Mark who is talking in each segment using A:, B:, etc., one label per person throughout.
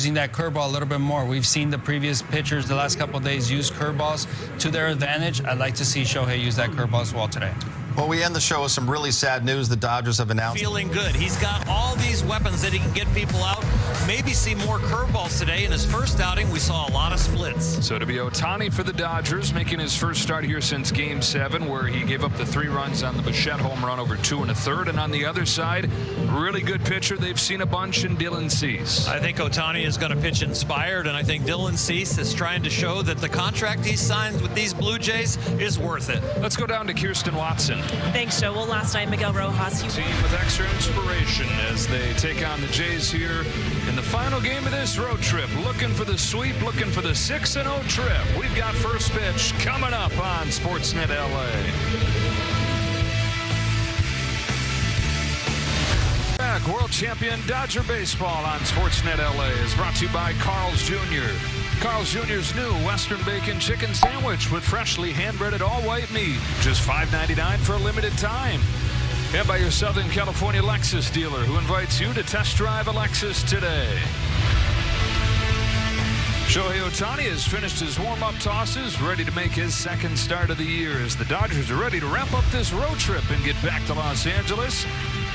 A: using that curveball a little bit more. We've seen the previous pitchers the last couple of days use curveballs to their advantage. I'd like to see Shohei use that curveball as well today.
B: Well, we end the show with some really sad news. The Dodgers have announced.
C: Feeling good. He's got all these weapons that he can get people out. Maybe see more curveballs today. In his first outing, we saw a lot of splits.
D: So to be Ohtani for the Dodgers, making his first start here since Game 7, where he gave up the 3 runs on the Bichette home run over 2 1/3. And on the other side, really good pitcher they've seen a bunch in Dylan Cease.
C: I think Ohtani is going to pitch inspired, and I think Dylan Cease is trying to show that the contract he signed with these Blue Jays is worth it.
D: Let's go down to Kirsten Watson.
E: Thanks, Joe. Well, last night, Miguel Rojas.
D: Team with extra inspiration as they take on the Jays here in the final game of this road trip. Looking for the sweep, looking for the 6-0 trip. We've got first pitch coming up on Sportsnet LA. Back, world champion Dodger baseball on Sportsnet LA is brought to you by Carl's Jr. Carl's Jr.'s new Western Bacon Chicken Sandwich with freshly hand-breaded all-white meat. Just $5.99 for a limited time. And by your Southern California Lexus dealer, who invites you to test drive a Lexus today. Shohei Ohtani has finished his warm-up tosses, ready to make his second start of the year as the Dodgers are ready to wrap up this road trip and get back to Los Angeles.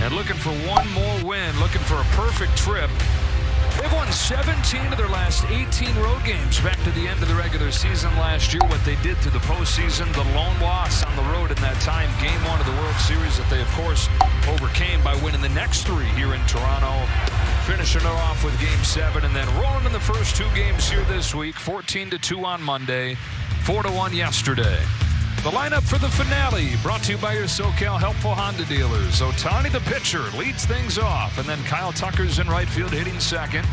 D: And looking for one more win, looking for a perfect trip. They've won 17 of their last 18 road games back to the end of the regular season last year. What they did to the postseason, the lone loss on the road in that time, Game 1 of the World Series that they, of course, overcame by winning the next 3 here in Toronto. Finishing it off with Game 7 and then rolling in the first 2 games here this week. 14-2 on Monday, 4-1 yesterday. The lineup for the finale brought to you by your SoCal Helpful Honda dealers. Ohtani, the pitcher, leads things off, and then Kyle Tucker's in right field hitting second.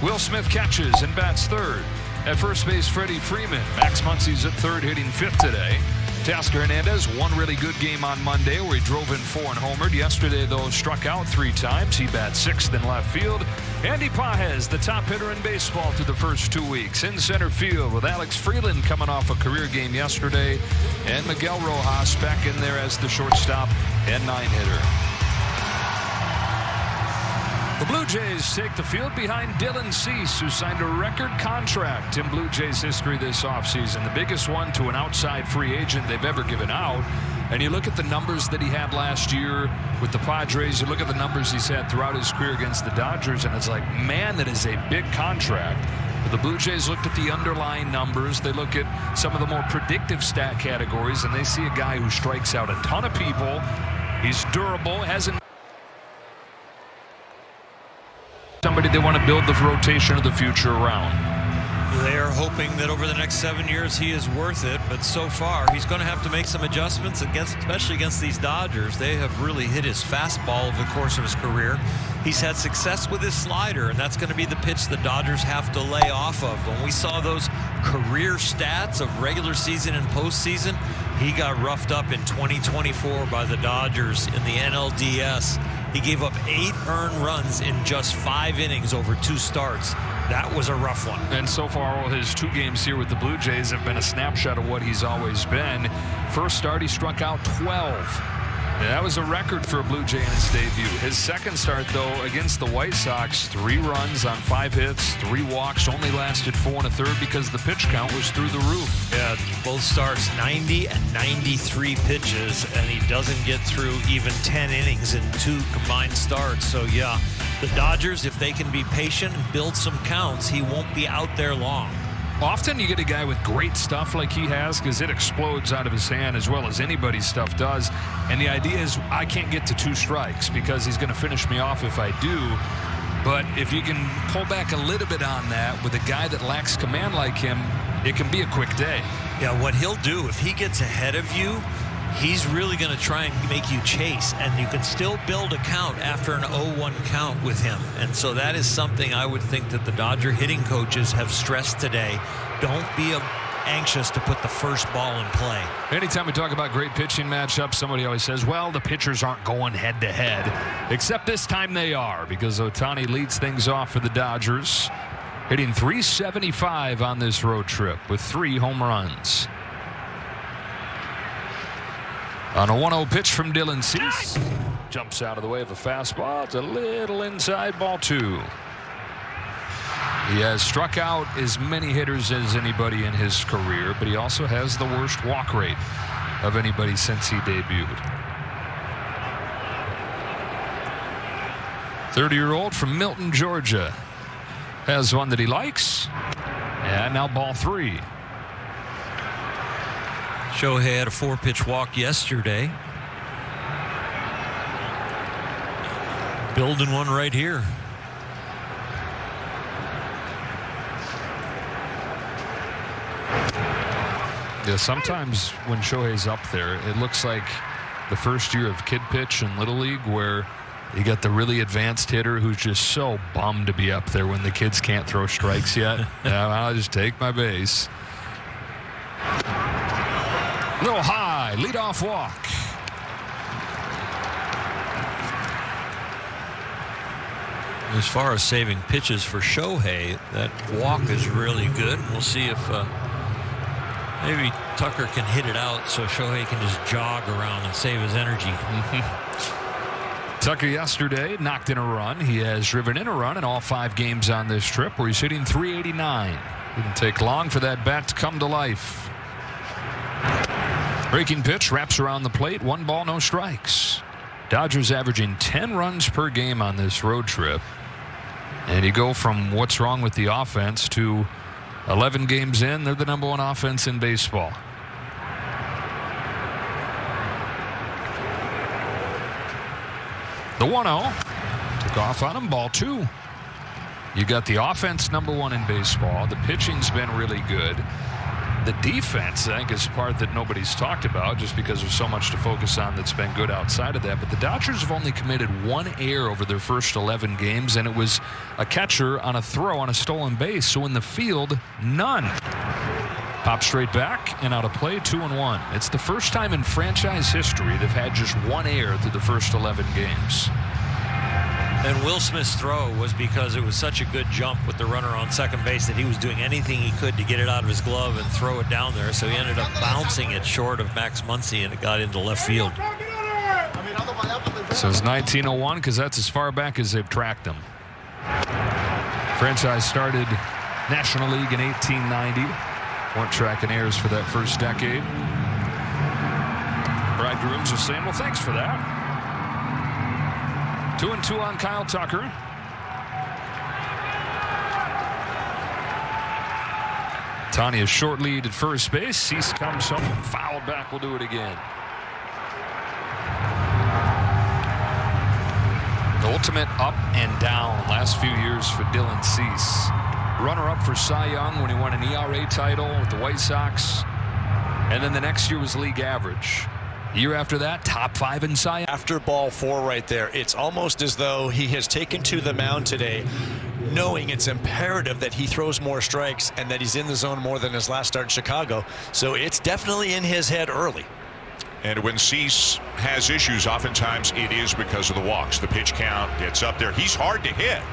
D: Will Smith catches and bats third. At first base, Freddie Freeman. Max Muncy's at third, hitting fifth today. Teoscar Hernandez, one really good game on Monday where he drove in 4 and homered. Yesterday, though, struck out 3 times. He bats sixth in left field. Andy Pages, the top hitter in baseball through the first 2 weeks. In center field with Alex Freeland coming off a career game yesterday. And Miguel Rojas back in there as the shortstop and 9-hitter. The Blue Jays take the field behind Dylan Cease, who signed a record contract in Blue Jays history this offseason, the biggest one to an outside free agent they've ever given out. And you look at the numbers that he had last year with the Padres, you look at the numbers he's had throughout his career against the Dodgers, and it's like, man, that is a big contract. But the Blue Jays looked at the underlying numbers, they look at some of the more predictive stat categories, and they see a guy who strikes out a ton of people. He's durable, hasn't somebody they want to build the rotation of the future around.
C: They are hoping that over the next 7 years he is worth it, but so far he's going to have to make some adjustments especially against these Dodgers. They have really hit his fastball over the course of his career. He's had success with his slider, and that's going to be the pitch the Dodgers have to lay off of. When we saw those career stats of regular season and postseason, he got roughed up in 2024 by the Dodgers in the NLDS. He gave up 8 earned runs in just 5 innings over 2 starts. That was a rough one.
D: And so far, all his 2 games here with the Blue Jays have been a snapshot of what he's always been. First start, he struck out 12. And that was a record for a Blue Jay in his debut. His second start, though, against the White Sox, 3 runs on 5 hits, 3 walks, only lasted 4 1/3 because the pitch count was through the roof.
C: Yeah, both starts 90 and 93 pitches, and he doesn't get through even 10 innings in 2 combined starts. So, yeah, the Dodgers, if they can be patient and build some counts, he won't be out there long.
D: Often you get a guy with great stuff like he has because it explodes out of his hand as well as anybody's stuff does. And the idea is I can't get to 2 strikes because he's going to finish me off if I do. But if you can pull back a little bit on that with a guy that lacks command like him, it can be a quick day.
C: Yeah, what he'll do if he gets ahead of you, he's really going to try and make you chase, and you can still build a count after an 0-1 count with him. And so that is something I would think that the Dodger hitting coaches have stressed today. Don't be anxious to put the first ball in play.
D: Anytime we talk about great pitching matchups, somebody always says, well, the pitchers aren't going head-to-head. Except this time they are, because Ohtani leads things off for the Dodgers, hitting .375 on this road trip with 3 home runs. On a 1-0 pitch from Dylan Cease. Jumps out of the way of a fastball. It's a little inside, ball 2. He has struck out as many hitters as anybody in his career, but he also has the worst walk rate of anybody since he debuted. 30-year-old from Milton, Georgia, has one that he likes. And now ball 3.
C: Shohei had a 4-pitch walk yesterday. Building one right here.
D: Yeah, sometimes when Shohei's up there, it looks like the first year of kid pitch in Little League where you got the really advanced hitter who's just so bummed to be up there when the kids can't throw strikes yet. Yeah, I'll just take my base. Little high, leadoff walk.
C: As far as saving pitches for Shohei, that walk is really good. We'll see if maybe Tucker can hit it out so Shohei can just jog around and save his energy.
D: Tucker yesterday knocked in a run. He has driven in a run in all 5 games on this trip where he's hitting .389. Didn't take long for that bat to come to life. Breaking pitch wraps around the plate. 1 ball, no strikes. Dodgers averaging 10 runs per game on this road trip. And you go from what's wrong with the offense to 11 games in, they're the #1 offense in baseball. The 1-0 took off on him, ball 2. You got the offense #1 in baseball. The pitching's been really good. The defense, I think, is the part that nobody's talked about just because there's so much to focus on that's been good outside of that. But the Dodgers have only committed 1 error over their first 11 games, and it was a catcher on a throw on a stolen base. So in the field, none. Pop straight back and out of play, 2-1. It's the first time in franchise history they've had just 1 error through the first 11 games.
C: And Will Smith's throw was because it was such a good jump with the runner on second base that he was doing anything he could to get it out of his glove and throw it down there. So he ended up bouncing it short of Max Muncy, and it got into left field.
D: So it's 1901 because that's as far back as they've tracked him. Franchise started National League in 1890. Weren't tracking errors for that first decade. Bridegrooms are saying, well, thanks for that. 2-2 on Kyle Tucker. Tanya short lead at first base. Cease comes home, fouled back. We'll do it again. The ultimate up and down last few years for Dylan Cease. Runner-up for Cy Young when he won an ERA title with the White Sox. And then the next year was league average. Year after that, top 5 in Cy Young.
F: After ball 4 right there, it's almost as though he has taken to the mound today, knowing it's imperative that he throws more strikes and that he's in the zone more than his last start in Chicago. So it's definitely in his head early.
G: And when Cease has issues, oftentimes it is because of the walks. The pitch count gets up there. He's hard to hit.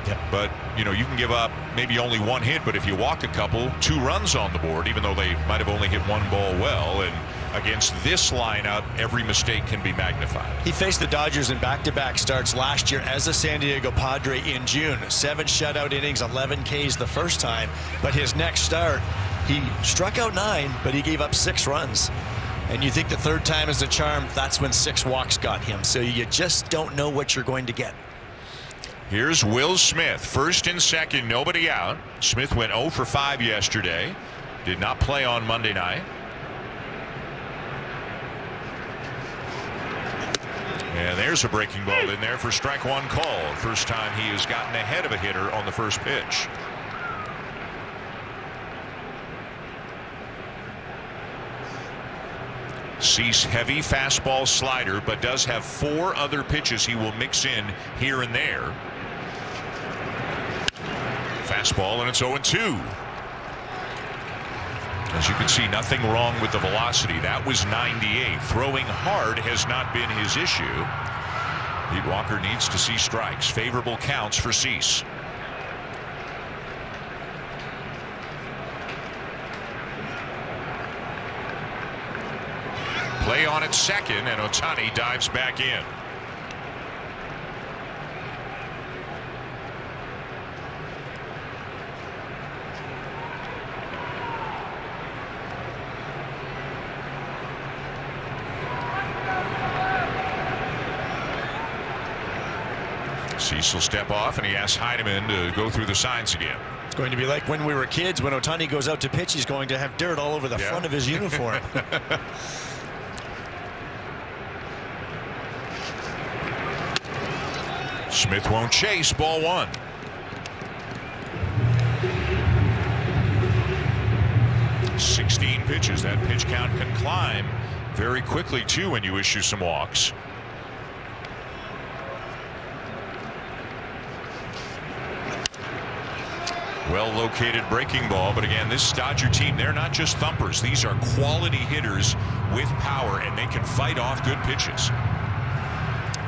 F: Yep.
G: But, you know, you can give up maybe only 1 hit, but if you walk a couple, 2 runs on the board, even though they might have only hit 1 ball well. And against this lineup, every mistake can be magnified.
F: He faced the Dodgers in back-to-back starts last year as a San Diego Padre in June. 7 shutout innings, 11 Ks the first time. But his next start, he struck out 9, but he gave up 6 runs. And you think the third time is a charm, that's when 6 walks got him. So you just don't know what you're going to get.
G: Here's Will Smith, first and second, nobody out. Smith went 0 for 5 yesterday. Did not play on Monday night. And there's a breaking ball in there for strike 1 call. First time he has gotten ahead of a hitter on the first pitch. Cease heavy fastball slider, but does have 4 other pitches he will mix in here and there. Fastball, and it's 0-2. As you can see, nothing wrong with the velocity. That was 98. Throwing hard has not been his issue. Pete Walker needs to see strikes. Favorable counts for Cease. Play on at second, and Ohtani dives back in. Cease will step off, and he asks Heineman to go through the signs again.
F: It's going to be like when we were kids. When Ohtani goes out to pitch, he's going to have dirt all over the front of his uniform.
G: Smith won't chase. Ball 1. Pitches. That pitch count can climb very quickly too when you issue some walks. Well located breaking ball, but again, this Dodger team, they're not just thumpers. These are quality hitters with power, and they can fight off good pitches.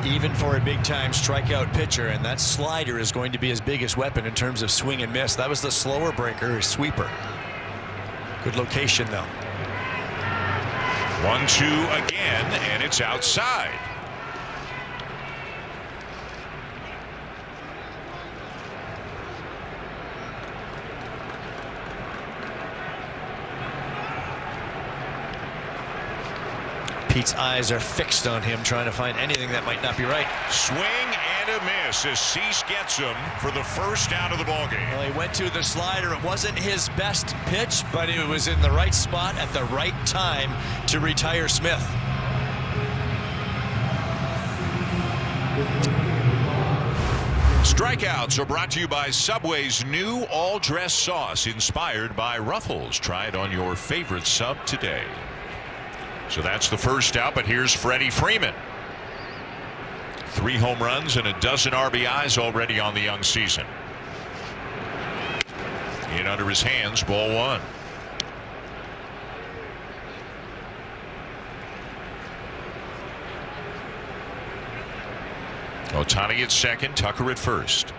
F: Even for a big-time strikeout pitcher, and that slider is going to be his biggest weapon in terms of swing and miss. That was the slower breaker, his sweeper. Good location, though.
G: 1-2 again, and it's outside.
F: Pete's eyes are fixed on him, trying to find anything that might not be right.
G: Swing and a miss as Cease gets him for the first out of the ballgame.
F: Well, he went to the slider. It wasn't his best pitch, but it was in the right spot at the right time to retire Smith.
G: Strikeouts are brought to you by Subway's new all-dress sauce inspired by Ruffles. Try it on your favorite sub today. So that's the first out, but here's Freddie Freeman. 3 home runs and a dozen RBIs already on the young season. In under his hands, ball 1. Ohtani at second, Tucker at first.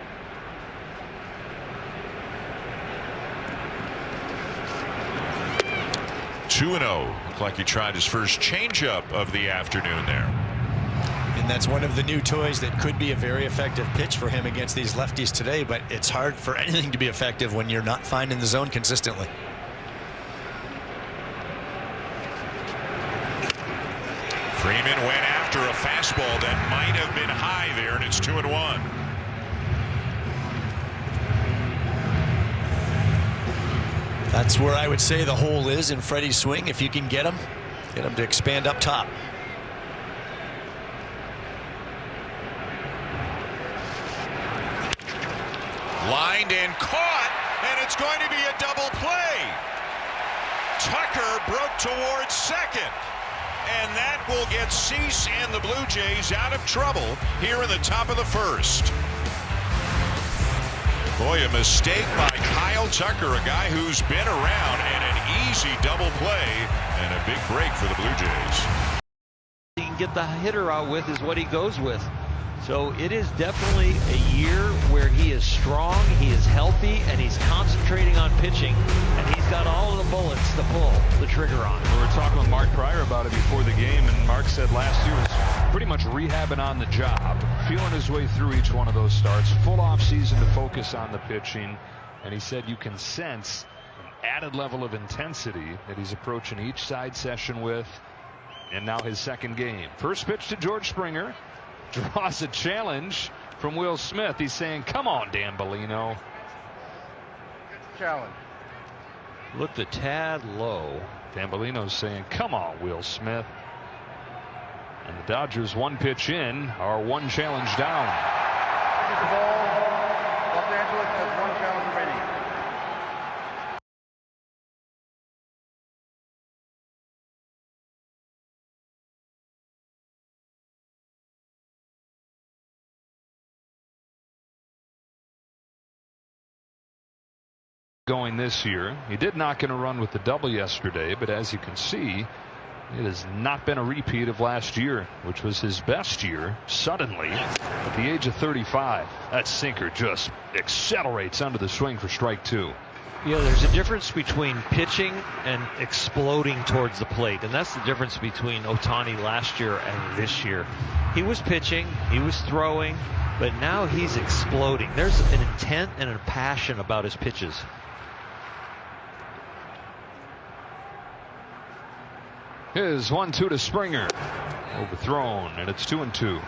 G: Two 2-0. Looked like he tried his first changeup of the afternoon there.
F: And that's one of the new toys that could be a very effective pitch for him against these lefties today, but it's hard for anything to be effective when you're not finding the zone consistently.
G: Freeman went after a fastball that might have been high there, and it's 2-1.
F: That's where I would say the hole is in Freddie's swing. If you can get him to expand up top.
G: Lined and caught, and it's going to be a double play. Tucker broke towards second, and that will get Cease and the Blue Jays out of trouble here in the top of the first. Boy, a mistake by Kyle Tucker, a guy who's been around, and an easy double play and a big break for the Blue Jays.
H: He can get the hitter out with is what he goes with. So it is definitely a year where he is strong, he is healthy, and he's concentrating on pitching, and he's got all of the bullets to pull the trigger on.
D: We were talking with Mark Pryor about it before the game, and Mark said last year was pretty much rehabbing on the job, feeling his way through each one of those starts, full off season to focus on the pitching, and he said you can sense an added level of intensity that he's approaching each side session with, and now his second game. First pitch to George Springer. Draws a challenge from Will Smith. He's saying, come on, Dan Bellino.
I: Challenge.
H: Looked a tad low.
D: Dan Bellino's saying, come on, Will Smith. And the Dodgers, one pitch in, are one challenge down.
I: The ball. Los Angeles has one challenge remaining.
D: Going this year. He did knock in a run with the double yesterday, but as you can see, it has not been a repeat of last year, which was his best year. Suddenly, at the age of 35, that sinker just accelerates under the swing for strike 2.
H: Yeah, there's a difference between pitching and exploding towards the plate, and that's the difference between Ohtani last year and this year. He was pitching, he was throwing, but now he's exploding. There's an intent and a passion about his pitches.
D: Here's 1-2 to Springer. Overthrown, and it's 2-2.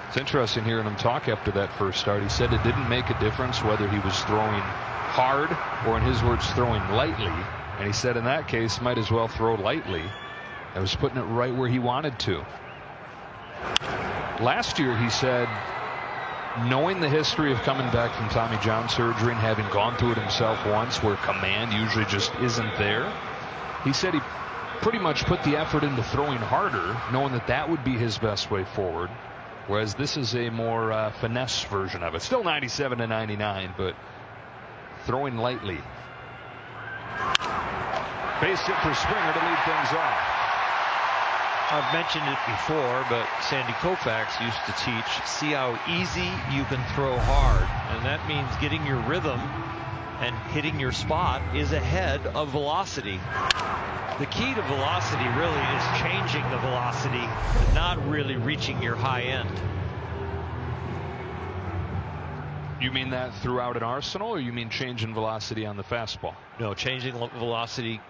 D: It's interesting hearing him talk after that first start. He said it didn't make a difference whether he was throwing hard or, in his words, throwing lightly. And he said in that case, might as well throw lightly. I was putting it right where he wanted to. Last year, he said, knowing the history of coming back from Tommy John surgery and having gone through it himself once, where command usually just isn't there, he said he pretty much put the effort into throwing harder, knowing that that would be his best way forward. Whereas this is a more finesse version of it. Still 97 to 99, but throwing lightly. Base hit for Springer to lead things off.
H: I've mentioned it before, but Sandy Koufax used to teach, see how easy you can throw hard. And that means getting your rhythm and hitting your spot is ahead of velocity. The key to velocity really is changing the velocity, not really reaching your high end.
D: You mean that throughout an arsenal, or you mean changing velocity on the fastball?
H: No, changing velocity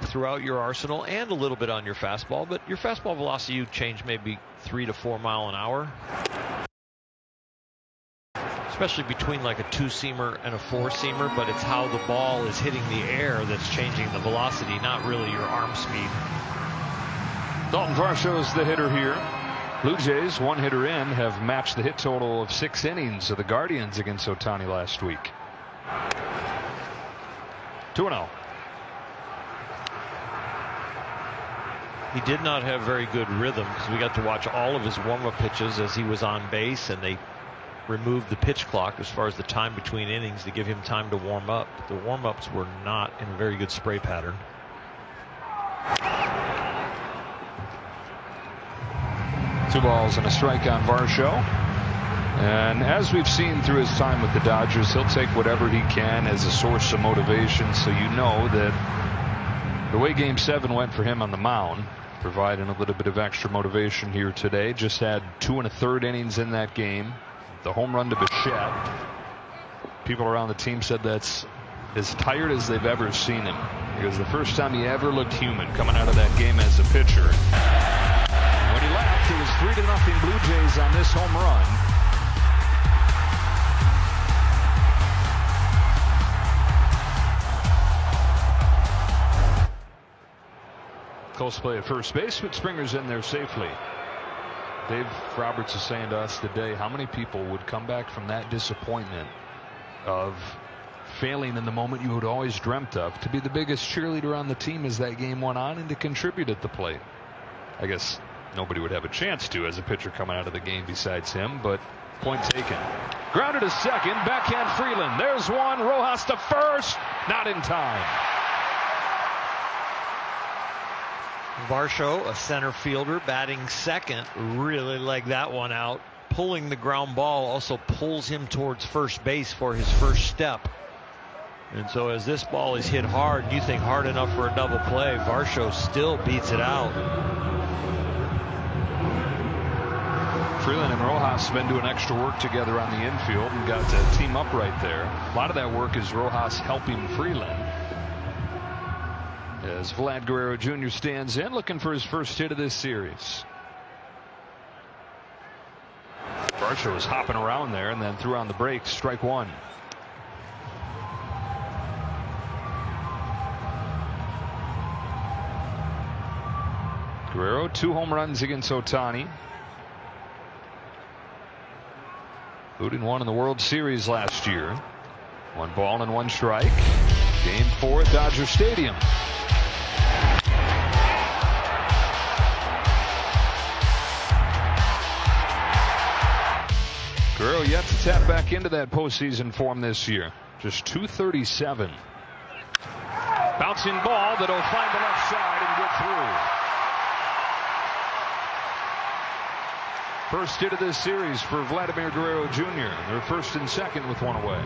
H: throughout your arsenal and a little bit on your fastball, but your fastball velocity you change maybe 3 to 4 mile an hour. Especially between like a 2-seamer and a 4-seamer, but it's how the ball is hitting the air that's changing the velocity, not really your arm speed.
D: Dalton Varsho is the hitter here. Blue Jays, one hitter in, have matched the hit total of 6 innings of the Guardians against Ohtani last week. 2-0.
H: He did not have very good rhythm because we got to watch all of his warm-up pitches as he was on base, and they removed the pitch clock as far as the time between innings to give him time to warm up. But the warm-ups were not in a very good spray pattern.
D: Two balls and a strike on Varsho. And as we've seen through his time with the Dodgers, he'll take whatever he can as a source of motivation. So you know that the way Game 7 went for him on the mound, providing a little bit of extra motivation here today. Just had 2 1/3 innings in that game. The home run to Bichette. People around the team said that's as tired as they've ever seen him. Because the first time he ever looked human coming out of that game as a pitcher. When he left, it was 3-0 Blue Jays on this home run. Close play at first base, but Springer's in there safely. Dave Roberts is saying to us today, how many people would come back from that disappointment of failing in the moment you had always dreamt of to be the biggest cheerleader on the team as that game went on and to contribute at the plate? I guess nobody would have a chance to as a pitcher coming out of the game besides him, but point taken. Grounded to second, backhand Freeland. There's one. Rojas to first. Not in time.
H: Varsho, a center fielder, batting second, really legged that one out. Pulling the ground ball also pulls him towards first base for his first step. And so as this ball is hit hard, you think hard enough for a double play, Varsho still beats it out.
D: Freeland and Rojas have been doing extra work together on the infield and got to team up right there. A lot of that work is Rojas helping Freeland. As Vlad Guerrero Jr. stands in, looking for his first hit of this series. Varsho was hopping around there and then threw on the brakes. Strike one. Guerrero, 2 home runs against Ohtani. Including one in the World Series last year. 1 ball and 1 strike. Game 4 at Dodger Stadium. Guerrero yet to tap back into that postseason form this year. Just 237. Bouncing ball that'll find the left side and get through. First hit of this series for Vladimir Guerrero Jr. They're first and second with 1 away.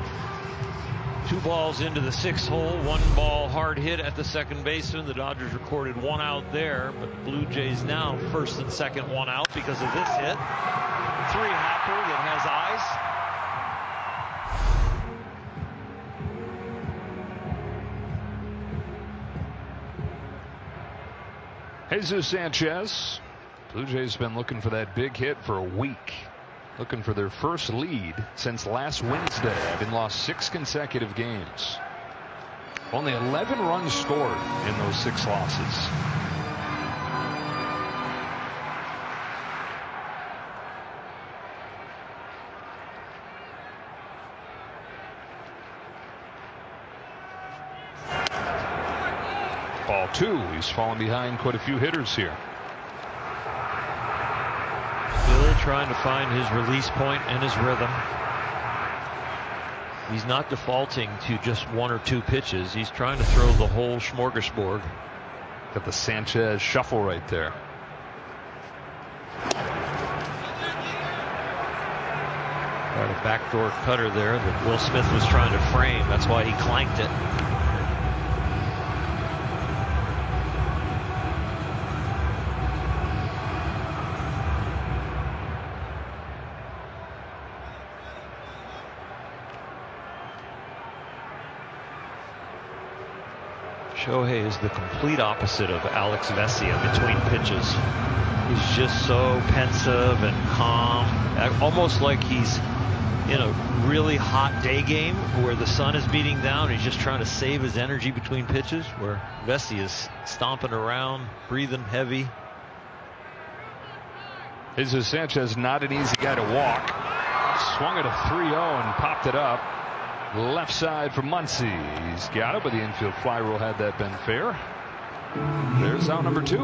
H: 2 balls into the 6th hole, 1 ball hard hit at the second baseman. The Dodgers recorded 1 out there, but the Blue Jays now first and second 1 out because of this hit. 3-hopper that has eyes.
D: Jesus Sanchez. Blue Jays been looking for that big hit for a week. looking for their first lead since last Wednesday, having lost 6 consecutive games. Only 11 runs scored in those 6 losses. Ball 2. He's fallen behind quite a few hitters here.
H: Still trying to find his release point and his rhythm. He's not defaulting to just 1 or 2 pitches. He's trying to throw the whole smorgasbord.
D: Got the Sanchez shuffle right there.
H: Got a backdoor cutter there that Will Smith was trying to frame. That's why he clanked it. Shohei is the complete opposite of Alex Vesia between pitches. He's just so pensive and calm, almost like he's in a really hot day game where the sun is beating down. He's just trying to save his energy between pitches, where Vesia is stomping around, breathing heavy.
D: Jesus Sanchez, not an easy guy to walk. Swung at a 3-0 and popped it up. Left side for Muncy. He's got it, but the infield fly rule had that been fair. There's out number 2.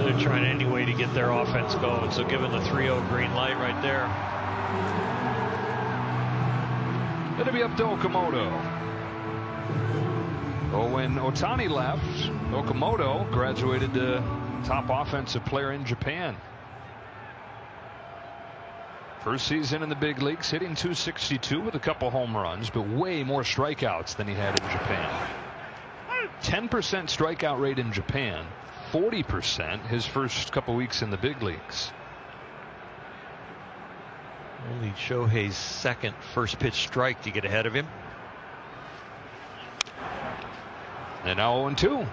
H: They're trying any way to get their offense going, so giving the 3-0 green light right there.
D: It'll be up to Okamoto. Oh, when Ohtani left, Okamoto graduated to top offensive player in Japan. First season in the big leagues, hitting .262 with a couple home runs, but way more strikeouts than he had in Japan. 10% strikeout rate in Japan, 40% his first couple weeks in the big leagues.
H: Only Shohei's second first pitch strike to get ahead of him.
D: And now 0-2.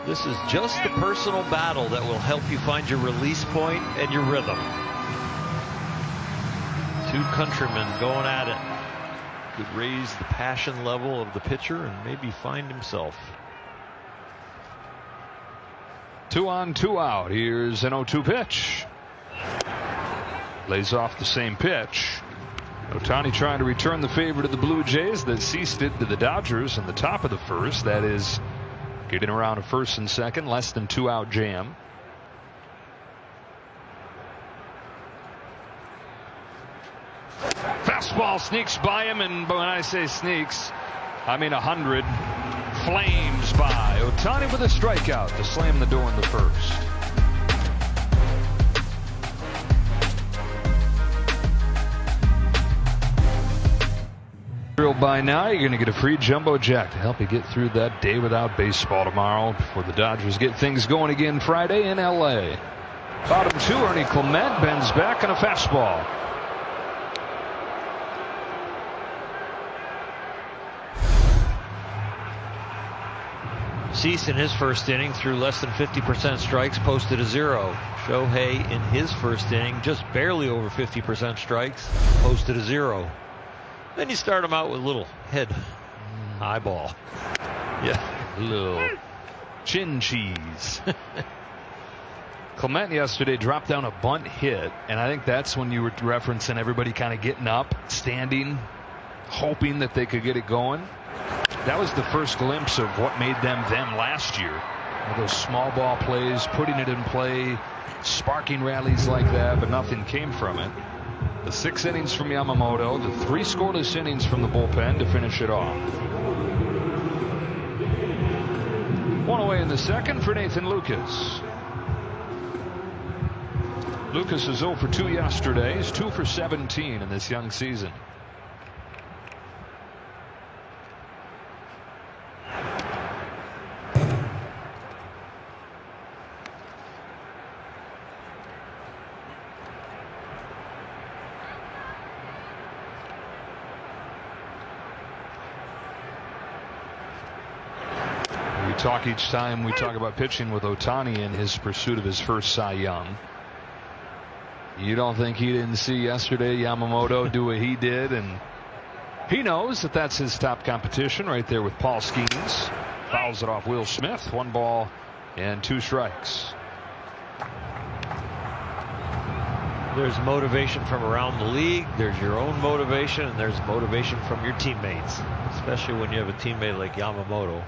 H: This is just the personal battle that will help you find your release point and your rhythm. 2 countrymen going at it. Could raise the passion level of the pitcher and maybe find himself.
D: 2 on, 2 out. Here's an 0-2 pitch. Lays off the same pitch. Ohtani trying to return the favor to the Blue Jays that ceased it to the Dodgers in the top of the first. That is getting around a first and second, less than 2 out jam. Fastball sneaks by him, and when I say sneaks, I mean 100. Flames by. Ohtani with a strikeout to slam the door in the first. By now, you're going to get a free jumbo jack to help you get through that day without baseball tomorrow before the Dodgers get things going again Friday in LA. Bottom 2, Ernie Clement bends back on a fastball.
H: Cease in his first inning threw less than 50% strikes, posted a 0. Shohei in his first inning just barely over 50% strikes, posted a 0. Then you start him out with a little head eyeball. Yeah,
D: a little chin cheese. Clement yesterday dropped down a bunt hit, and I think that's when you were referencing everybody kind of getting up, standing, hoping that they could get it going. That was the first glimpse of what made them last year. All those small ball plays, putting it in play, sparking rallies like that, but nothing came from it. The 6 innings from Yamamoto, the 3 scoreless innings from the bullpen to finish it off. 1 away in the second for Nathan Lucas. Lucas is 0 for 2 yesterday. He's 2 for 17 in this young season. Talk each time we talk about pitching with Ohtani in his pursuit of his first Cy Young. You don't think he didn't see yesterday Yamamoto do what he did, and he knows that that's his top competition right there with Paul Skeens. Fouls it off Will Smith. 1 ball and 2 strikes.
H: There's motivation from around the league. There's your own motivation, and there's motivation from your teammates, especially when you have a teammate like Yamamoto.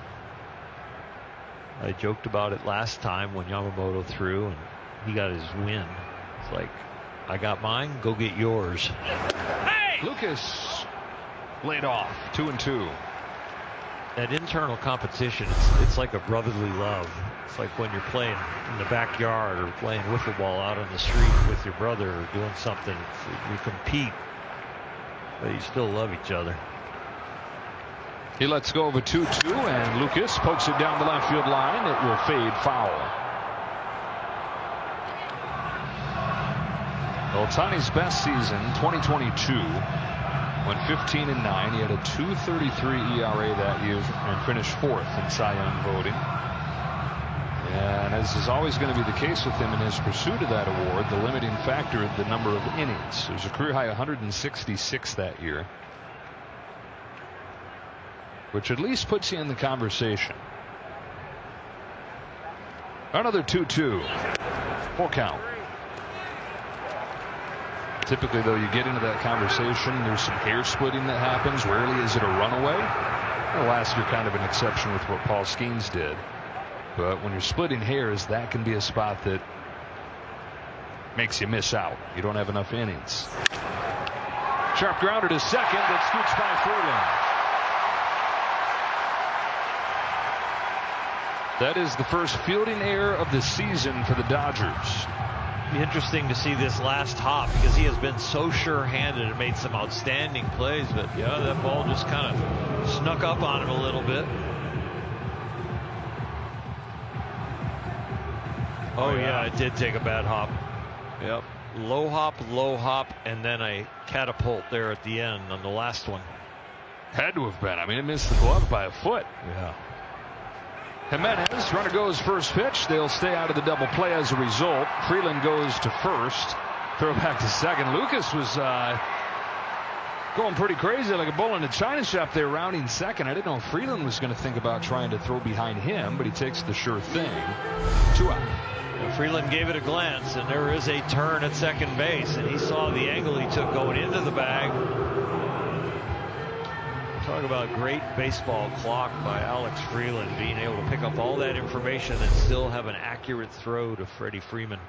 H: I joked about it last time when Yamamoto threw and he got his win. It's like, I got mine, go get yours.
D: Hey! Lucas laid off, 2-2.
H: That internal competition, it's like a brotherly love. It's like when you're playing in the backyard or playing wiffle ball out on the street with your brother or doing something. You compete, but you still love each other.
D: He lets go of a 2-2, and Lucas pokes it down the left field line. It will fade foul. Ohtani's best season, 2022, went 15-9. He had a 2.33 ERA that year and finished 4th in Cy Young voting. And as is always going to be the case with him in his pursuit of that award, the limiting factor is the number of innings. It was a career high 166 that year, which at least puts you in the conversation. Another 2-2. 4 count. Typically, though, you get into that conversation, there's some hair splitting that happens. Rarely is it a runaway. Well, last year, kind of an exception with what Paul Skeens did. But when you're splitting hairs, that can be a spot that makes you miss out. You don't have enough innings. Sharp grounder to second that scoots by Freeland. That is the first fielding error of the season for the Dodgers.
H: Be interesting to see this last hop because he has been so sure-handed and made some outstanding plays, but yeah, that ball just kind of snuck up on him a little bit. Oh yeah, it did take a bad hop. Yep, low hop, and then a catapult there at the end on the last one.
D: Had to have been. I mean, it missed the glove by a foot.
H: Yeah.
D: Jimenez, runner goes first pitch. They'll stay out of the double play as a result. Freeland goes to first. Throw back to second. Lucas was going pretty crazy like a bull in a china shop there, rounding second. I didn't know Freeland was going to think about trying to throw behind him, but he takes the sure thing. 2 out.
H: Freeland gave it a glance, and there is a turn at second base, and he saw the angle he took going into the bag. Talk about great baseball clock by Alex Freeland, being able to pick up all that information and still have an accurate throw to Freddie Freeman.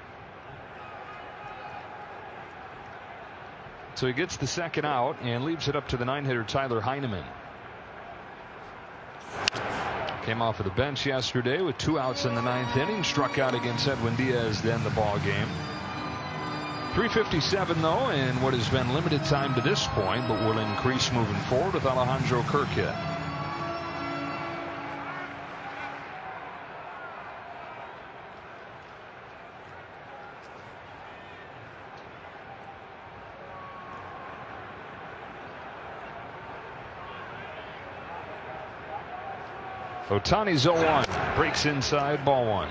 D: So he gets the second out and leaves it up to the 9-hitter Tyler Heineman. Came off of the bench yesterday with 2 outs in the 9th inning. Struck out against Edwin Diaz to end the ball game. 3:57 though, in what has been limited time to this point, but will increase moving forward with Alejandro Kirk. Ohtani's 0-1, breaks inside, ball 1.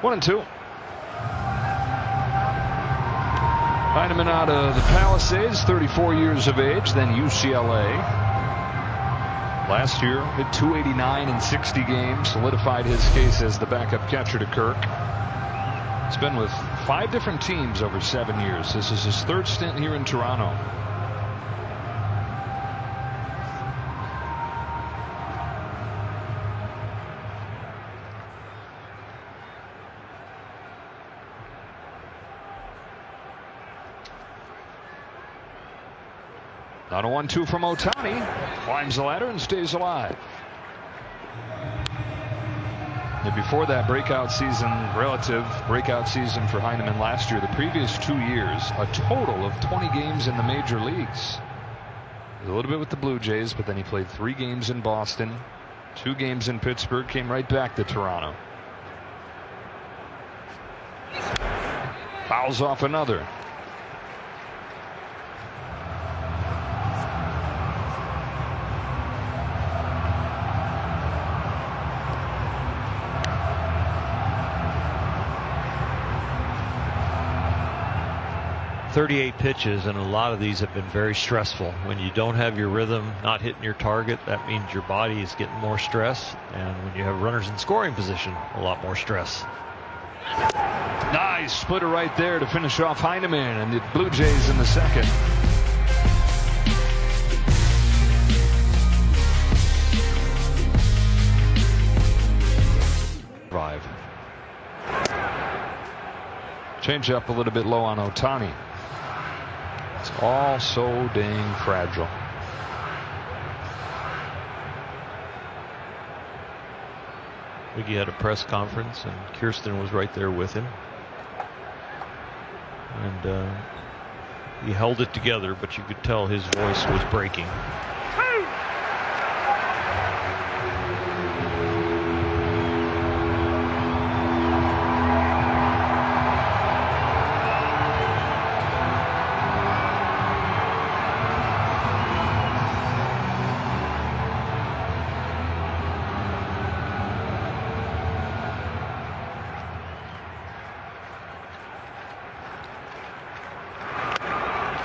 D: One and 2. Heineman out of the Palisades, 34 years of age, then UCLA. Last year, hit .289 in 60 games, solidified his case as the backup catcher to Kirk. He's been with 5 different teams over 7 years. This is his 3rd stint here in Toronto. On a 1-2 from Ohtani, climbs the ladder and stays alive. And before that breakout season, relative breakout season for Heineman last year, the previous 2 years, a total of 20 games in the major leagues. A little bit with the Blue Jays, but then he played 3 games in Boston, 2 games in Pittsburgh, came right back to Toronto. Fouls off another.
H: .38 pitches, and a lot of these have been very stressful. When you don't have your rhythm, not hitting your target, that means your body is getting more stress, and when you have runners in scoring position, a lot more stress.
D: Nice splitter right there to finish off Heineman and the Blue Jays in the second.
H: Drive.
D: Change up a little bit low on Ohtani. It's all so dang fragile.
H: Wiggy had a press conference, and Kirsten was right there with him. And he held it together, but you could tell his voice was breaking.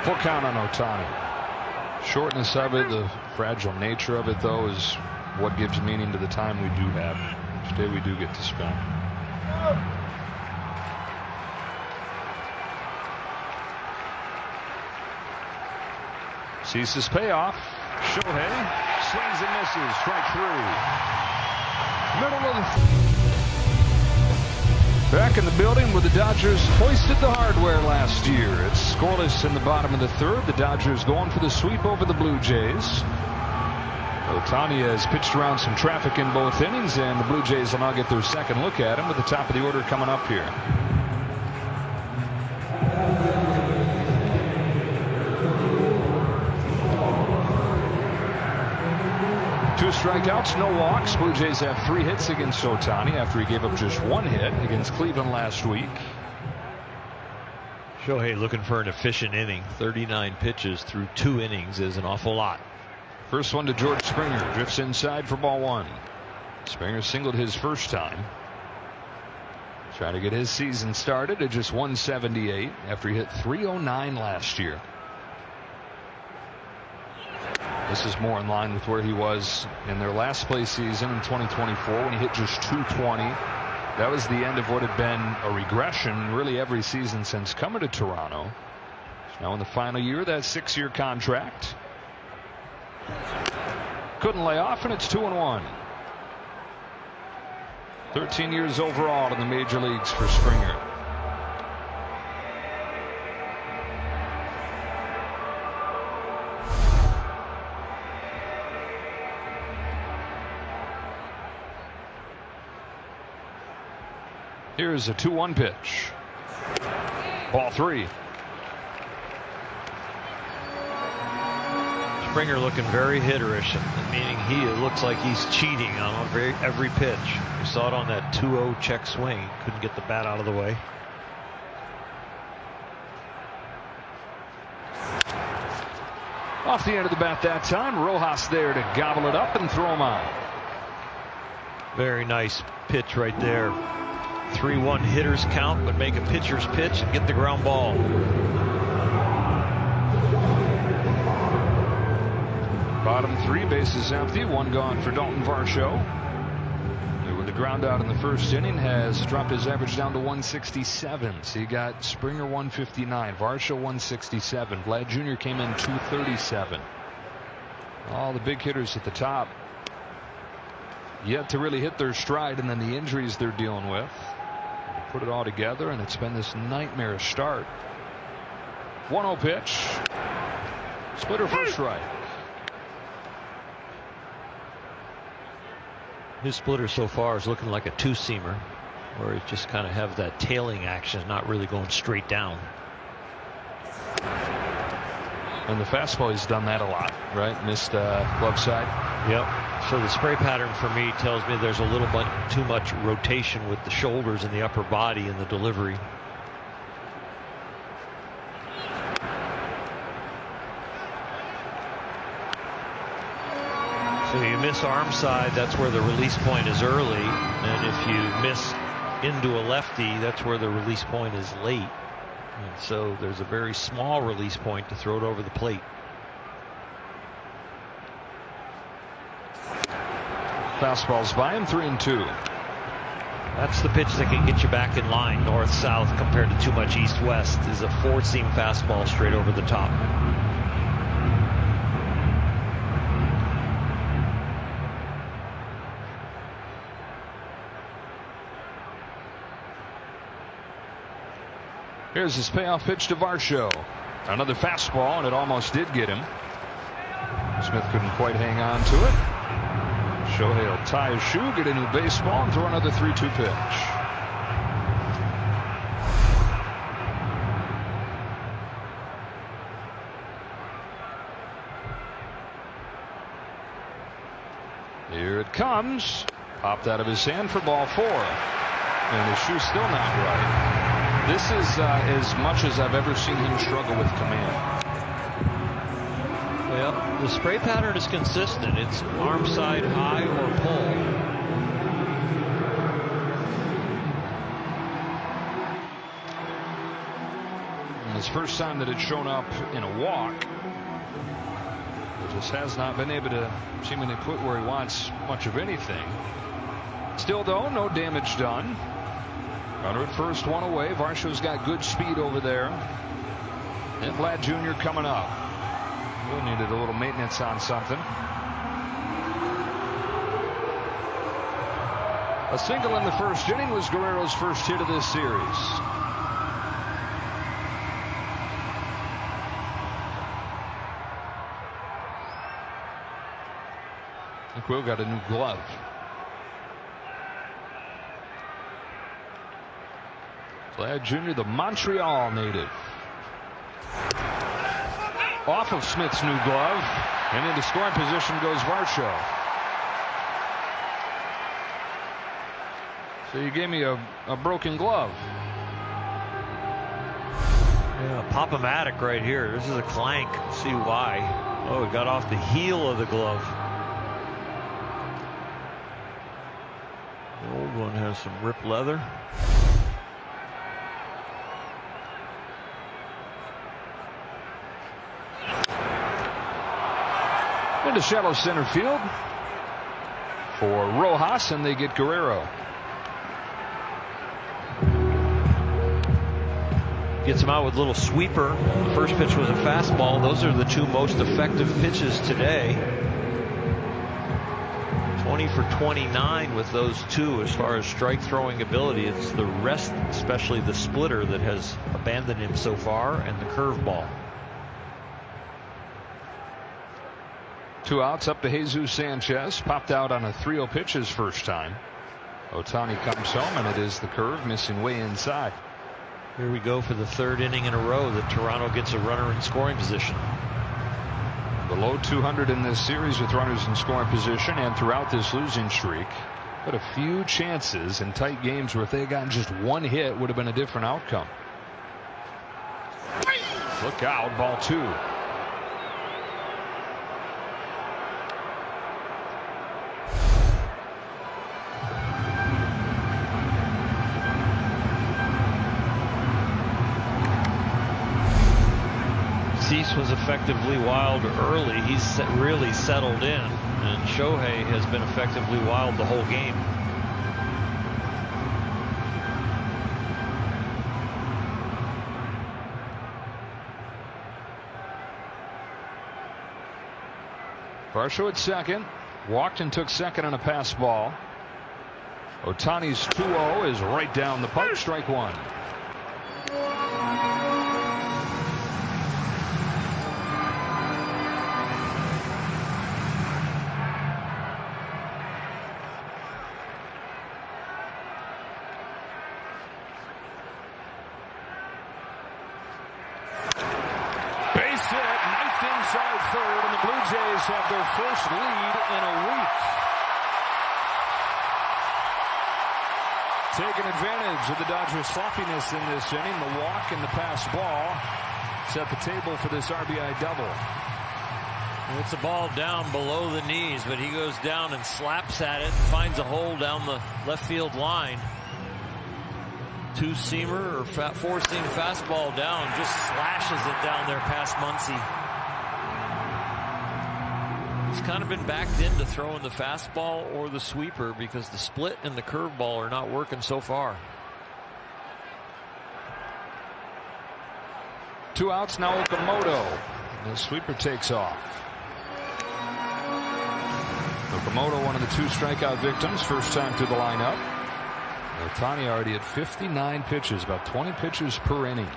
D: Full count on Ohtani. Shortness of it, the fragile nature of it, though, is what gives meaning to the time we do have. Each day we do get to spend. Sees his payoff. Shohei swings and misses. Strike three. Middle of the. Back in the building where the Dodgers hoisted the hardware last year. It's scoreless in the bottom of the third. The Dodgers going for the sweep over the Blue Jays. Ohtani has pitched around some traffic in both innings, and the Blue Jays will now get their second look at him with the top of the order coming up here. Two strikeouts, no walks. Blue Jays have 3 hits against Ohtani after he gave up just 1 hit against Cleveland last week.
H: Shohei looking for an efficient inning. 39 pitches through 2 innings is an awful lot.
D: First one to George Springer. Drifts inside for ball 1. Springer singled his first time. Trying to get his season started at just 178 after he hit 309 last year. This is more in line with where he was in their last place season in 2024 when he hit just 220. That was the end of what had been a regression really every season since coming to Toronto. Now in the final year of that 6-year contract. Couldn't lay off, and it's 2-1. 13 years overall in the major leagues for Springer. Here's a 2-1 pitch. Ball 3.
H: Springer looking very hitterish, meaning he looks like he's cheating on every pitch. You saw it on that 2-0 check swing. Couldn't get the bat out of the way.
D: Off the end of the bat that time. Rojas there to gobble it up and throw him out.
H: Very nice pitch right there. 3-1 hitters count, but make a pitcher's pitch and get the ground ball.
D: Bottom 3, bases empty, 1 gone for Dalton Varsho. With the ground out in the first inning, has dropped his average down to 167. So you got Springer 159, Varsho 167. Vlad Jr. came in 237. All the big hitters at the top yet to really hit their stride, and then the injuries they're dealing with. Put it all together, and it's been this nightmarish start. 1-0 pitch. Splitter for strike.
H: His splitter so far is looking like a 2-seamer, where he just kind of have that tailing action, not really going straight down.
D: And the fastball, he's done that a lot, right? Missed glove side.
H: Yep. So the spray pattern for me tells me there's a little bit too much rotation with the shoulders and the upper body in the delivery. If you miss arm side, that's where the release point is early. And if you miss into a lefty, that's where the release point is late. And so there's a very small release point to throw it over the plate.
D: Fastball's by him, 3-2.
H: That's the pitch that can get you back in line north-south compared to too much east-west, is a four-seam fastball straight over the top.
D: Here's his payoff pitch to Varsho. Another fastball, and it almost did get him. Smith couldn't quite hang on to it. Shohei will tie his shoe, get a new baseball, and throw another 3-2 pitch. Here it comes. Popped out of his hand for ball 4. And his shoe's still not right. This is as much as I've ever seen him struggle with command.
H: Well, the spray pattern is consistent. It's arm side high or pull.
D: And it's the first time that it's shown up in a walk. It just has not been able to seemingly put where he wants much of anything. Still, though, no damage done. Runner at first, one away. Varsho's got good speed over there. And Vlad Jr. coming up. Will needed a little maintenance on something. A single in the first inning was Guerrero's first hit of this series. I think Will got a new glove. Vlad Jr., the Montreal native. Off of Smith's new glove, and into scoring position goes Varsho. So you gave me a broken glove.
H: Yeah, Pop-O-Matic right here. This is a clank. See why. Oh, it got off the heel of the glove. The old one has some ripped leather.
D: Into shallow center field for Rojas, and they get Guerrero.
H: Gets him out with a little sweeper. The first pitch was a fastball. Those are the two most effective pitches today. 20 for 29 with those two as far as strike throwing ability. It's the rest, especially the splitter, that has abandoned him so far, and the curveball.
D: 2 outs, up to Jesus Sanchez. Popped out on a 3-0 pitch his first time. Ohtani comes home, and it is the curve missing way inside.
H: Here we go for the third inning in a row that Toronto gets a runner in scoring position.
D: Below 200 in this series with runners in scoring position and throughout this losing streak. But a few chances in tight games where if they had gotten just one hit would have been a different outcome. Look out, ball 2.
H: Cease was effectively wild early. He's really settled in, and Shohei has been effectively wild the whole game.
D: Varsho at second. Walked and took second on a pass ball. Ohtani's 2-0 is right down the pipe. Strike 1. Have their first lead in a week. Taking advantage of the Dodgers' sloppiness in this inning, the walk and the pass ball set the table for this RBI double.
H: It's a ball down below the knees, but he goes down and slaps at it, finds a hole down the left field line. Two-seamer or four-seam fastball down, just slashes it down there past Muncy. He's kind of been backed into throwing the fastball or the sweeper because the split and the curveball are not working so far.
D: 2 outs now. Okamoto. The sweeper takes off. Okamoto, one of the 2 strikeout victims, first time through the lineup. Ohtani already at 59 pitches, about 20 pitches per inning.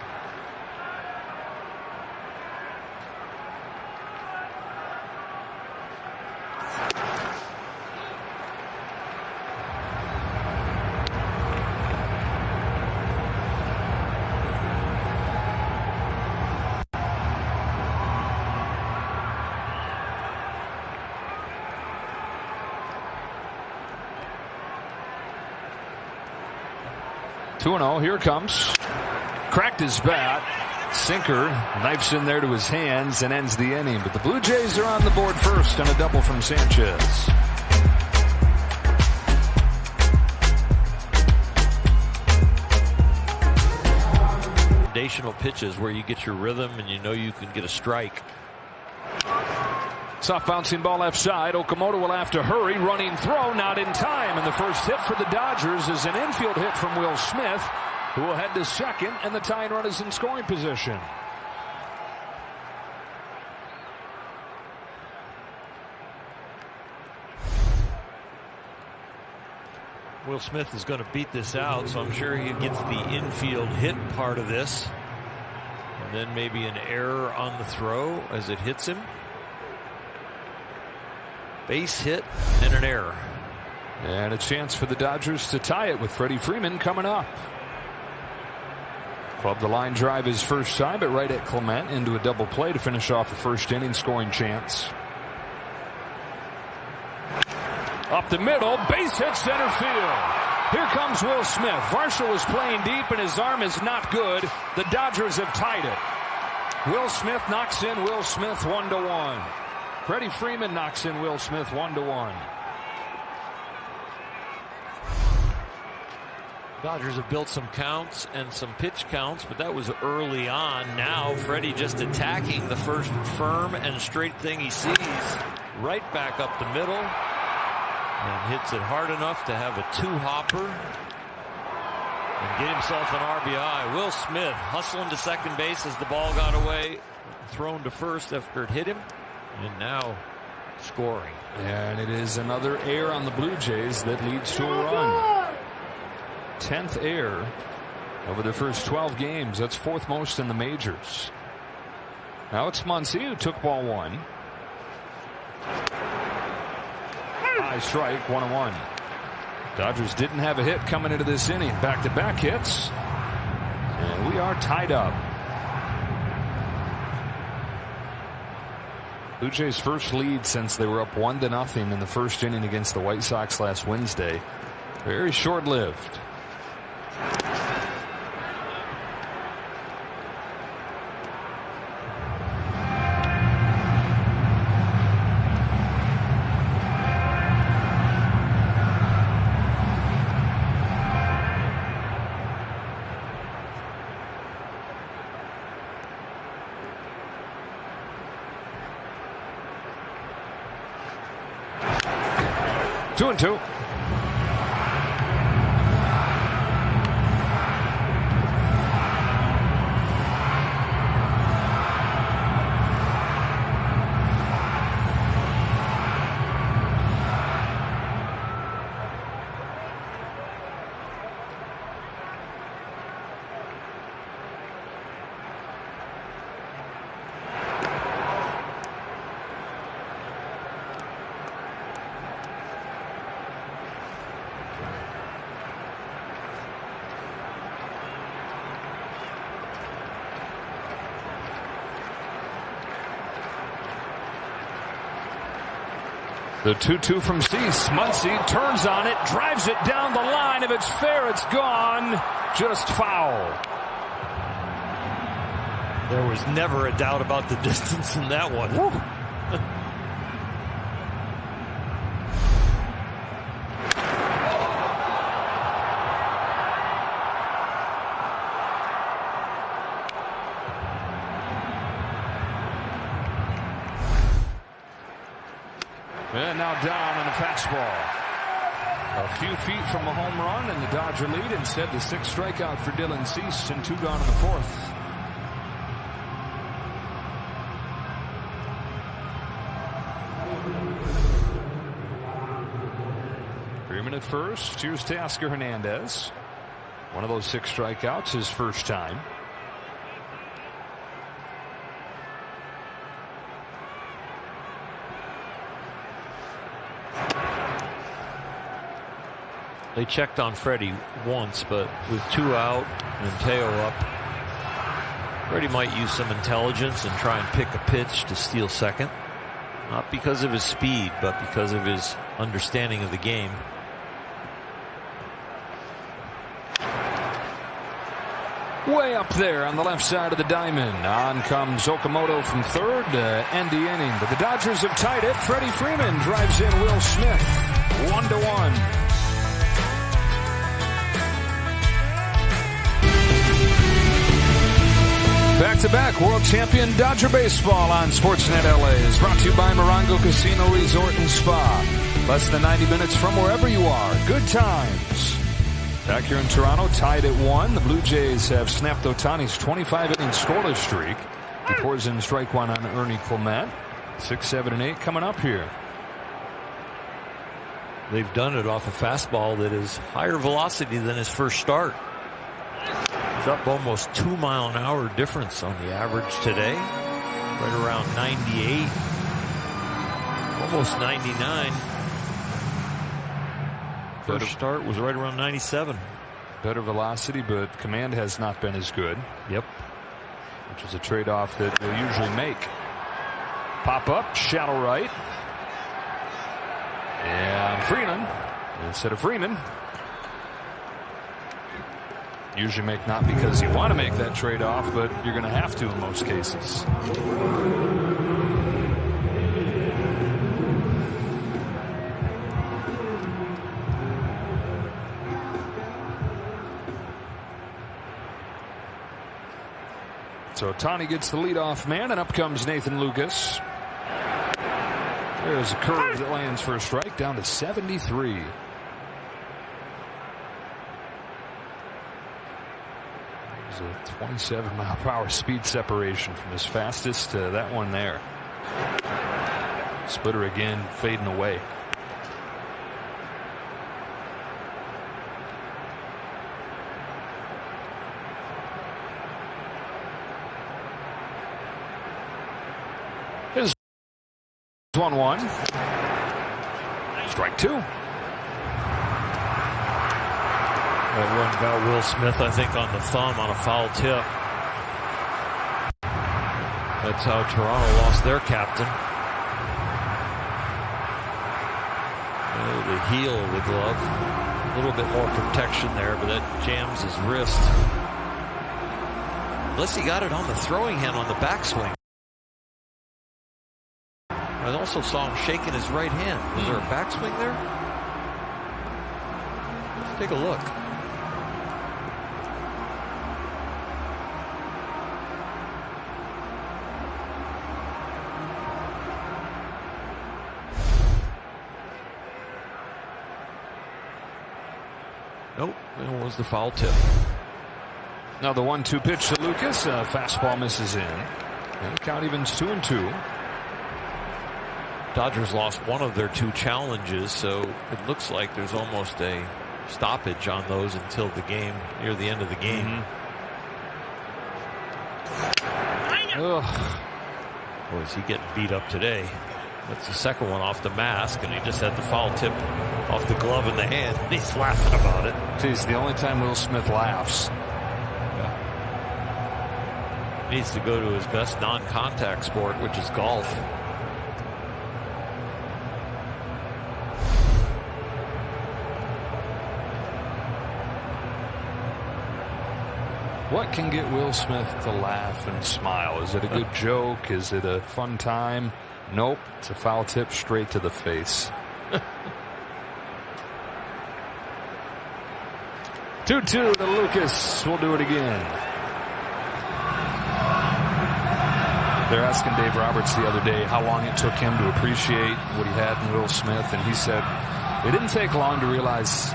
D: Here comes. Cracked his bat. Sinker. Knifes in there to his hands and ends the inning. But the Blue Jays are on the board first on a double from Sanchez.
H: Foundational pitches where you get your rhythm and you know you can get a strike.
D: Soft bouncing ball left side. Okamoto will have to hurry. Running throw, not in time. And the first hit for the Dodgers is an infield hit from Will Smith, who will head to second, and the tying run is in scoring position.
H: Will Smith is going to beat this out, so I'm sure he gets the infield hit part of this. And then maybe an error on the throw as it hits him. Base hit and an error.
D: And a chance for the Dodgers to tie it with Freddie Freeman coming up. Clubbed the line drive his first time, but right at Clement into a double play to finish off a first inning scoring chance. Up the middle, base hit center field. Here comes Will Smith. Varsho is playing deep and his arm is not good. The Dodgers have tied it. Will Smith knocks in Will Smith 1-1. Freddie Freeman knocks in Will Smith 1-1.
H: Dodgers have built some counts and some pitch counts, but that was early on. Now Freddie just attacking the first firm and straight thing he sees. Right back up the middle and hits it hard enough to have a 2-hopper and get himself an RBI. Will Smith hustling to second base as the ball got away, thrown to first after it hit him, and now scoring.
D: And it is another error on the Blue Jays that leads to a run. 10th error over their first 12 games. That's 4th most in the majors. Now it's Muncy who took ball 1. High strike, 1-1. Dodgers didn't have a hit coming into this inning. Back-to-back hits. And we are tied up. Blue Jays' first lead since they were up 1-0 in the first inning against the White Sox last Wednesday. Very short-lived. Two and two. The 2-2 from Cease. Muncy turns on it, drives it down the line. If it's fair, it's gone. Just foul.
H: There was never a doubt about the distance in that one.
D: And now down on a fastball. A few feet from a home run and the Dodger lead. Instead, the sixth strikeout for Dylan Cease and 2 gone in the fourth. Freeman at first. Here's Teoscar Hernandez. One of those 6 strikeouts, his first time.
H: They checked on Freddie once, but with 2 out and Teo up, Freddie might use some intelligence and try and pick a pitch to steal second. Not because of his speed, but because of his understanding of the game.
D: Way up there on the left side of the diamond. On comes Okamoto from third to end the inning. But the Dodgers have tied it. Freddie Freeman drives in Will Smith. 1-1. Back-to-back world champion Dodger baseball on Sportsnet LA is brought to you by Morongo Casino Resort and Spa. Less than 90 minutes from wherever you are. Good times. Back here in Toronto, tied at 1. The Blue Jays have snapped Ohtani's 25-inning scoreless streak. He pours in strike 1 on Ernie Clement. 6, 7, and 8 coming up here.
H: They've done it off a fastball that is higher velocity than his first start. He's up almost 2 mile an hour difference on the average today. Right around 98. Almost 99. First start was right around 97.
D: Better velocity, but command has not been as good.
H: Yep.
D: Which is a trade-off that we'll usually make. Pop up, shallow right. And Freeman, instead of Freeman. Usually make not because you want to make that trade-off, but you're going to have to in most cases. So Ohtani gets the leadoff man, and up comes Nathan Lucas. There's a curve that lands for a strike, down to 73. A 27 mile per hour speed separation from his fastest to that one there. Splitter again fading away. Here's 1-1. Strike 2.
H: That one got Will Smith, I think, on the thumb on a foul tip. That's how Toronto lost their captain. The heel of the glove. A little bit more protection there, but that jams his wrist. Unless he got it on the throwing hand on the backswing. I also saw him shaking his right hand. Was there a backswing there? Let's take a look. Nope, it was the foul tip.
D: Now the 1-2 pitch to Lucas. Fastball misses in. And the count evens 2-2.
H: Dodgers lost one of their 2 challenges, so it looks like there's almost a stoppage on those until the game, near the end of the game. Boy, is he getting beat up today. That's the second one off the mask, and he just had the foul tip off the glove in the hand. He's laughing about it.
D: Geez, the only time Will Smith laughs.
H: Yeah. Needs to go to his best non-contact sport, which is golf.
D: What can get Will Smith to laugh and smile? Is it a good joke? Is it a fun time? Nope. It's a foul tip straight to the face. 2-2 to Lucas. We'll do it again. They're asking Dave Roberts the other day how long it took him to appreciate what he had in Will Smith, and he said it didn't take long to realize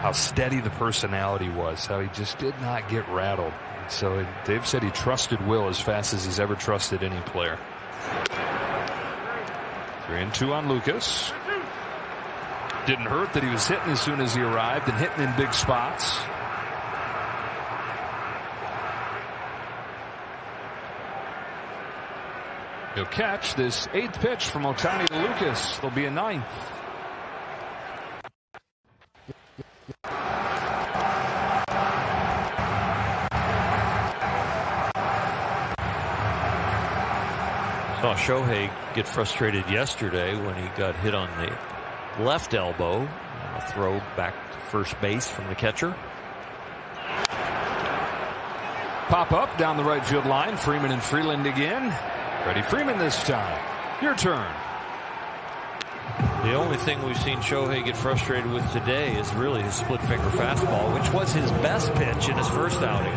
D: how steady the personality was, how he just did not get rattled. So Dave said he trusted Will as fast as he's ever trusted any player. 3-2 on Lucas. Didn't hurt that he was hitting as soon as he arrived and hitting in big spots. He'll catch this 8th pitch from Ohtani to Lucas. There'll be a 9th.
H: Saw Shohei get frustrated yesterday when he got hit on the left elbow. A throw back to first base from the catcher.
D: Pop up down the right field line. Freeman and Freeland again. Freddie Freeman this time. Your turn.
H: The only thing we've seen Shohei get frustrated with today is really his split finger fastball, which was his best pitch in his first outing.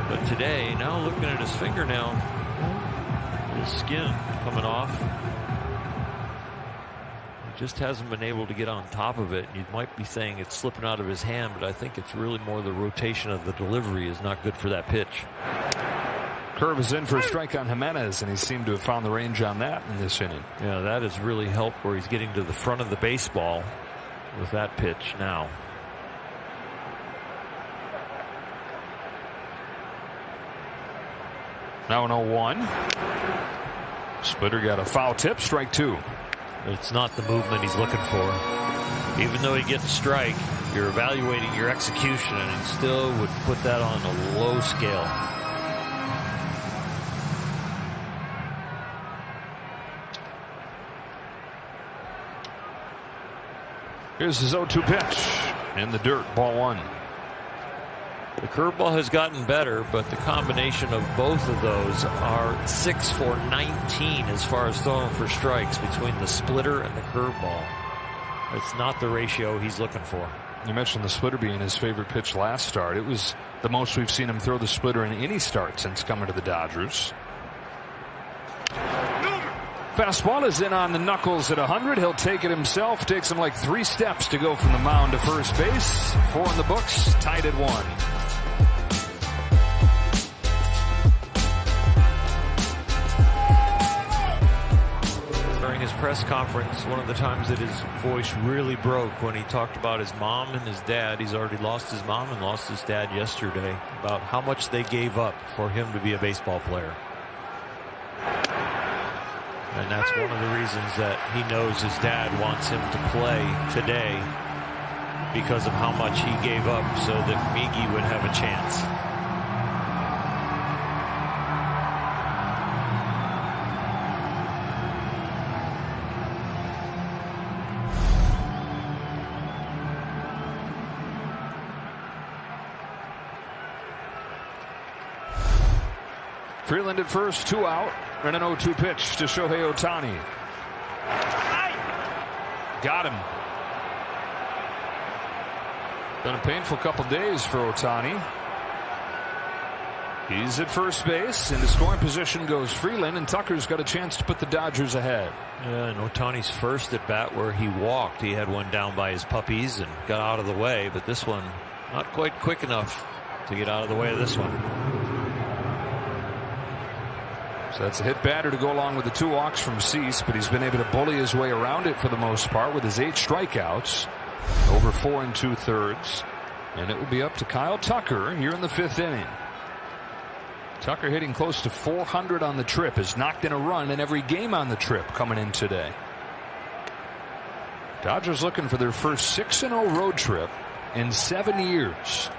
H: But today, now looking at his fingernail, his skin coming off, he just hasn't been able to get on top of it. You might be saying it's slipping out of his hand, but I think it's really more the rotation of the delivery is not good for that pitch.
D: Curve is in for a strike on Jimenez, and he seemed to have found the range on that in this inning.
H: Yeah, that has really helped where he's getting to the front of the baseball with that pitch now.
D: Now an 0-1. Splitter got a foul tip, strike 2.
H: It's not the movement he's looking for. Even though he gets a strike, you're evaluating your execution, and he still would put that on a low scale.
D: Here's his 0-2 pitch in the dirt, ball 1.
H: The curveball has gotten better, but the combination of both of those are 6 for 19 as far as throwing for strikes between the splitter and the curveball. It's not the ratio he's looking for.
D: You mentioned the splitter being his favorite pitch last start. It was the most we've seen him throw the splitter in any start since coming to the Dodgers. Fastball is in on the knuckles at 100. He'll take it himself. Takes him like 3 steps to go from the mound to first base. 4 in the books, tied at 1.
H: During his press conference, one of the times that his voice really broke when he talked about his mom and his dad. He's already lost his mom and lost his dad yesterday, about how much they gave up for him to be a baseball player. And that's one of the reasons that he knows his dad wants him to play today, because of how much he gave up so that Miggy would have a chance.
D: Freeland at first, 2 out, and an 0-2 pitch to Shohei Ohtani. Got him. Been a painful couple days for Ohtani. He's at first base. Into scoring position goes Freeland, and Tucker's got a chance to put the Dodgers ahead.
H: Yeah, and Ohtani's first at bat where he walked, he had one down by his puppies and got out of the way, but this one not quite quick enough to get out of the way of this one.
D: So that's a hit batter to go along with the 2 walks from Cease, but he's been able to bully his way around it for the most part with his 8 strikeouts, over 4 2/3, and it will be up to Kyle Tucker here in the 5th inning. Tucker hitting close to 400 on the trip, has knocked in a run in every game on the trip coming in today. Dodgers looking for their first 6-0 road trip in 7 years.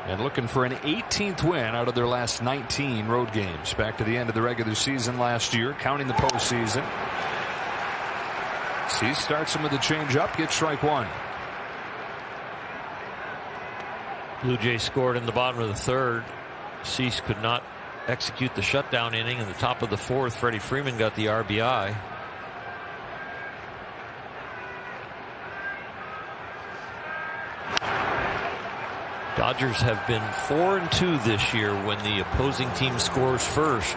D: And looking for an 18th win out of their last 19 road games. Back to the end of the regular season last year, counting the postseason. Cease starts him with a changeup, gets strike 1.
H: Blue Jays scored in the bottom of the 3rd. Cease could not execute the shutdown inning. In the top of the 4th, Freddie Freeman got the RBI. Dodgers have been 4-2 this year when the opposing team scores first.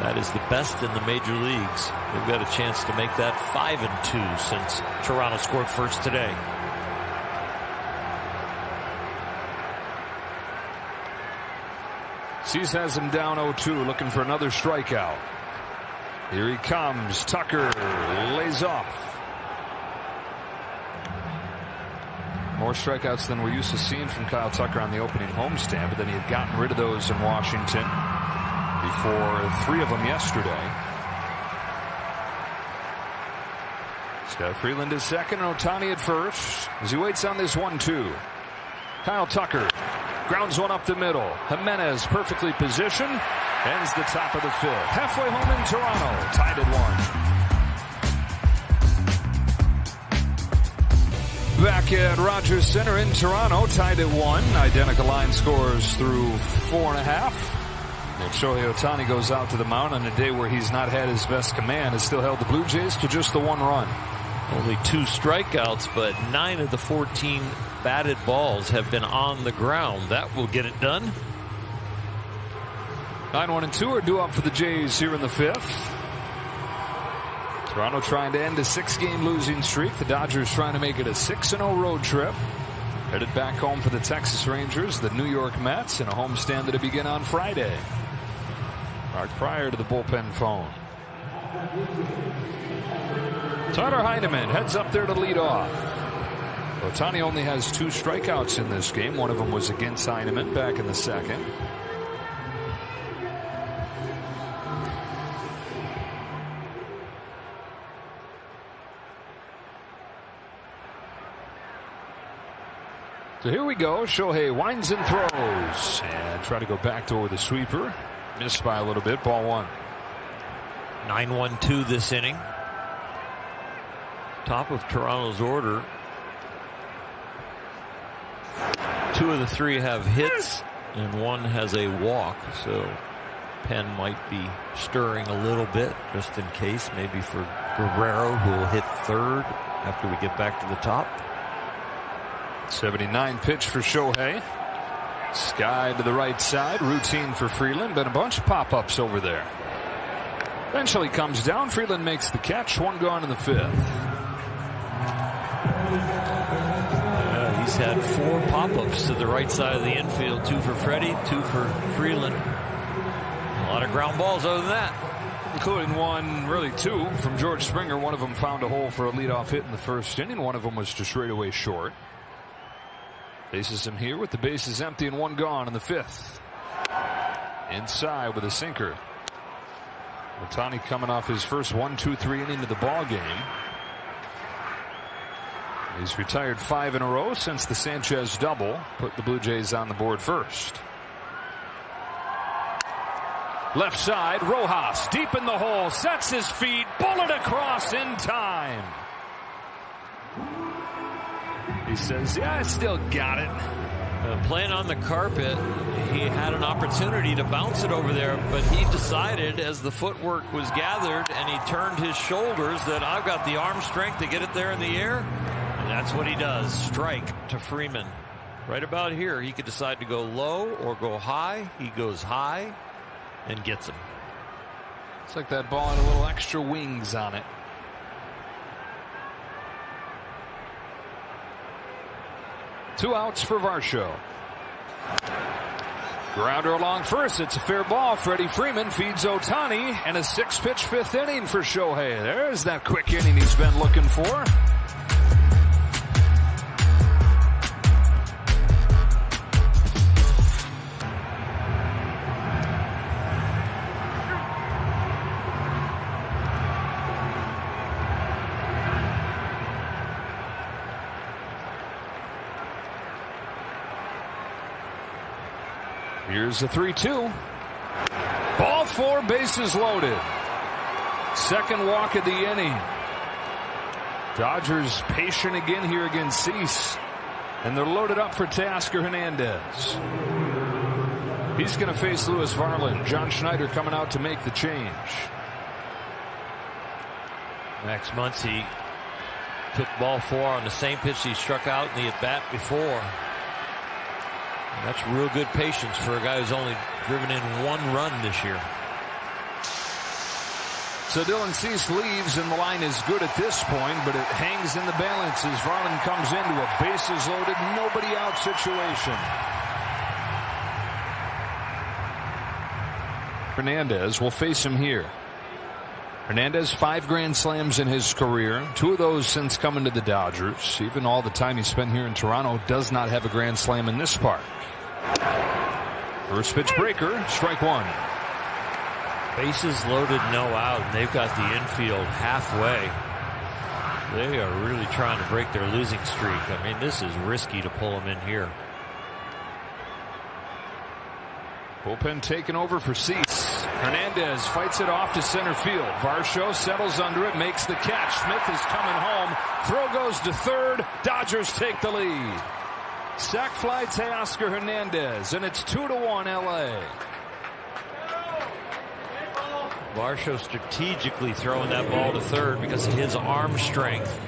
H: That is the best in the major leagues. They've got a chance to make that 5-2 since Toronto scored first today.
D: Cease has him down 0-2, looking for another strikeout. Here he comes. Tucker lays off. More strikeouts than we're used to seeing from Kyle Tucker on the opening homestand, but then he had gotten rid of those in Washington before 3 of them yesterday. Scott Freeland is second and Ohtani at first as he waits on this 1-2. Kyle Tucker grounds one up the middle. Jimenez perfectly positioned. Ends the top of the 5th. Halfway home in Toronto. Tied at 1. Back at Rogers Center in Toronto. Tied at 1. Identical line scores through 4.5. And Shohei Ohtani goes out to the mound on a day where he's not had his best command. Has still held the Blue Jays to just the 1 run.
H: Only 2 strikeouts, but 9 of the 14 batted balls have been on the ground. That will get it done.
D: 9-1-2 are due up for the Jays here in the 5th. Toronto trying to end a 6-game losing streak. The Dodgers trying to make it a 6-0 road trip. Headed back home for the Texas Rangers, the New York Mets, and a homestand that'll begin on Friday. Mark Pryor to the bullpen phone. Tyler Heineman heads up there to lead off. Ohtani only has 2 strikeouts in this game. One of them was against Heineman back in the 2nd. So here we go. Shohei winds and throws. And try to go back door with a sweeper. Missed by a little bit. Ball 1.
H: 9-1-2 this inning. Top of Toronto's order. 2 of the 3 have hits and 1 has a walk. So Penn might be stirring a little bit just in case. Maybe for Guerrero, who will hit 3rd after we get back to the top.
D: 79 pitch for Shohei. Sky to the right side. Routine for Freeland. Been a bunch of pop-ups over there. Eventually comes down. Freeland makes the catch. 1 gone in the 5th.
H: He's had 4 pop-ups to the right side of the infield. 2 for Freddie, 2 for Freeland. A lot of ground balls other than that.
D: Including 1, really 2, from George Springer. One of them found a hole for a leadoff hit in the 1st inning. One of them was just straight away short. Faces him here with the bases empty and 1 gone in the 5th. Inside with a sinker. Ohtani coming off his first 1-2-3 inning of the ball game. He's retired 5 in a row since the Sanchez double put the Blue Jays on the board first. Left side, Rojas deep in the hole, sets his feet, bullet across in time. He says, yeah, I still got it.
H: Playing on the carpet, he had an opportunity to bounce it over there, but he decided as the footwork was gathered and he turned his shoulders that I've got the arm strength to get it there in the air. And that's what he does. Strike to Freeman. Right about here, he could decide to go low or go high. He goes high and gets him.
D: It's like that ball had a little extra wings on it. Two outs for Varsho. Grounder along first. It's a fair ball. Freddie Freeman feeds Ohtani, and a 6-pitch 5th inning for Shohei. There's that quick inning he's been looking for. Here's the 3-2. Ball 4, bases loaded. Second walk of the inning. Dodgers patient again here against Cease. And they're loaded up for Teoscar Hernandez. He's going to face Lewis Varland. John Schneider coming out to make the change.
H: Max Muncy took ball 4 on the same pitch he struck out in the at-bat before. That's real good patience for a guy who's only driven in 1 run this year.
D: So Dylan Cease leaves, and the line is good at this point, but it hangs in the balance as Varland comes into a bases-loaded, nobody-out situation. Hernandez will face him here. Hernandez, 5 grand slams in his career, 2 of those since coming to the Dodgers. Even all the time he spent here in Toronto, does not have a grand slam in this park. First pitch breaker, strike 1.
H: Bases loaded, no out, and they've got the infield halfway. They are really trying to break their losing streak. I mean, this is risky to pull them in here.
D: Bullpen taken over for Cease. Hernandez fights it off to center field. Varsho settles under it, makes the catch. Smith is coming home. Throw goes to third. Dodgers take the lead. Sac fly Teoscar Hernandez, and it's 2-1 LA.
H: Varsho strategically throwing that ball to third because of his arm strength.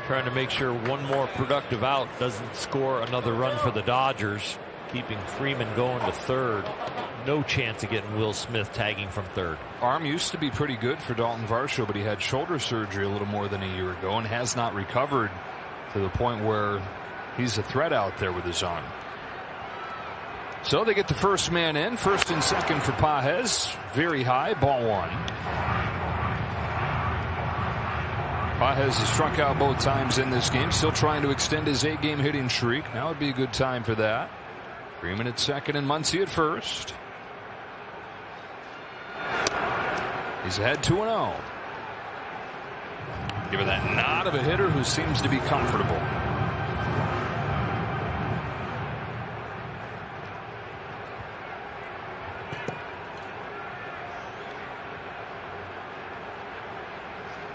H: Trying to make sure one more productive out doesn't score another run for the Dodgers. Keeping Freeman going to third. No chance of getting Will Smith tagging from third.
D: Arm used to be pretty good for Dalton Varsho, but he had shoulder surgery a little more than a year ago and has not recovered to the point where he's a threat out there with his arm. So they get the first man in. First and second for Pages. Very high. Ball 1. Pages has struck out both times in this game. Still trying to extend his 8-game hitting streak. Now would be a good time for that. Freeman at second and Muncy at first. He's ahead 2-0. Giving that nod of a hitter who seems to be comfortable.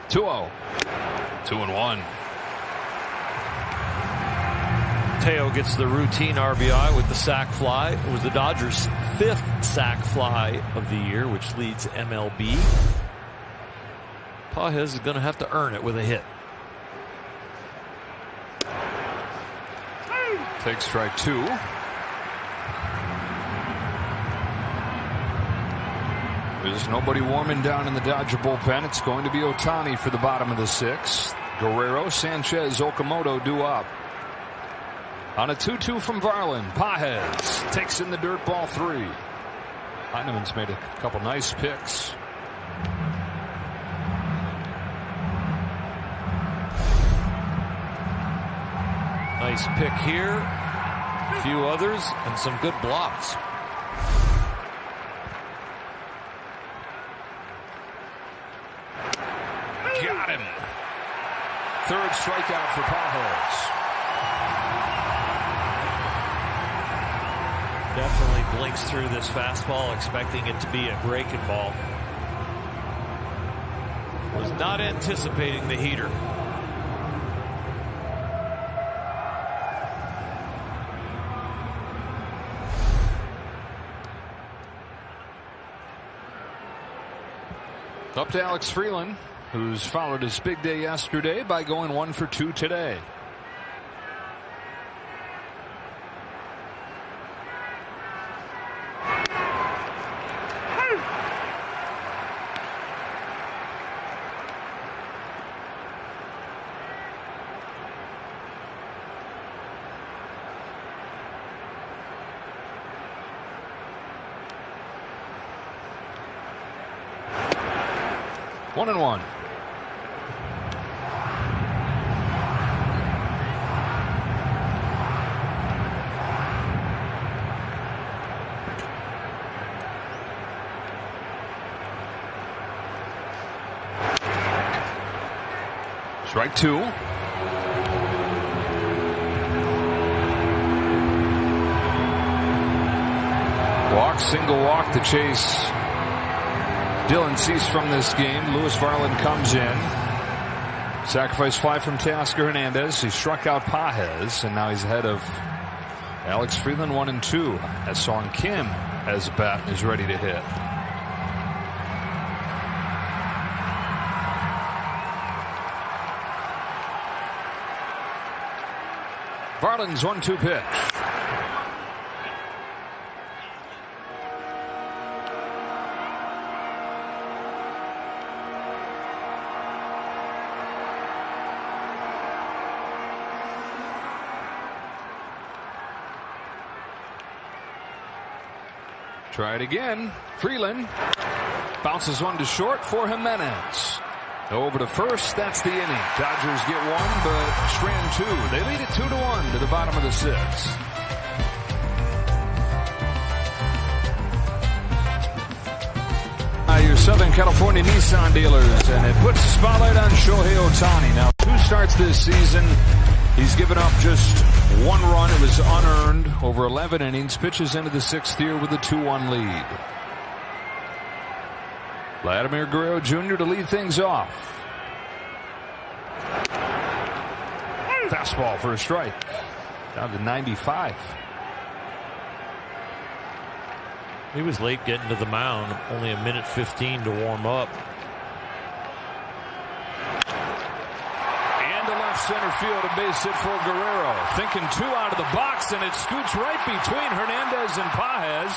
D: (2-0). 2-1.
H: Teo gets the routine RBI with the sac fly. It was the Dodgers' 5th sac fly of the year, which leads MLB. Pages is going to have to earn it with a hit.
D: Takes strike 2. There's nobody warming down in the Dodger bullpen. It's going to be Ohtani for the bottom of the 6th. Guerrero, Sanchez, Okamoto due up. On a 2-2 from Varland, Pages takes in the dirt, ball 3. Heineman's made a couple nice picks.
H: Nice pick here. A few others and some good blocks.
D: Got him. 3rd strikeout for Pages.
H: Definitely blinks through this fastball, expecting it to be a breaking ball. Was not anticipating the heater.
D: Up to Alex Freeland, who's followed his big day yesterday by going 1 for 2 today. One and one. Strike 2. Walk, single walk to chase Dylan Cease from this game. Louis Varland comes in. Sacrifice fly from Teoscar Hernandez. He struck out Pages, and now he's ahead of Alex Freeland 1 and 2. As Song Kim has a bat and is ready to hit. Varland's 1-2 pitch. Try it again. Freeland bounces one to short for Jimenez. Over to first. That's the inning. Dodgers get one, but Strand two. They lead it 2-1 to the bottom of the sixth. Your Southern California Nissan dealers, and it puts the spotlight on Shohei Ohtani. Now, 2 starts this season. He's given up just 1 run. It was unearned over 11 innings. Pitches into the 6th year with a 2-1 lead. Vladimir Guerrero Jr. to lead things off. Fastball for a strike. Down to 95.
H: He was late getting to the mound. Only a minute 15 to warm up.
D: And to left center field, a base hit for Guerrero. Thinking 2 out of the box, and it scoots right between Hernandez and Pages.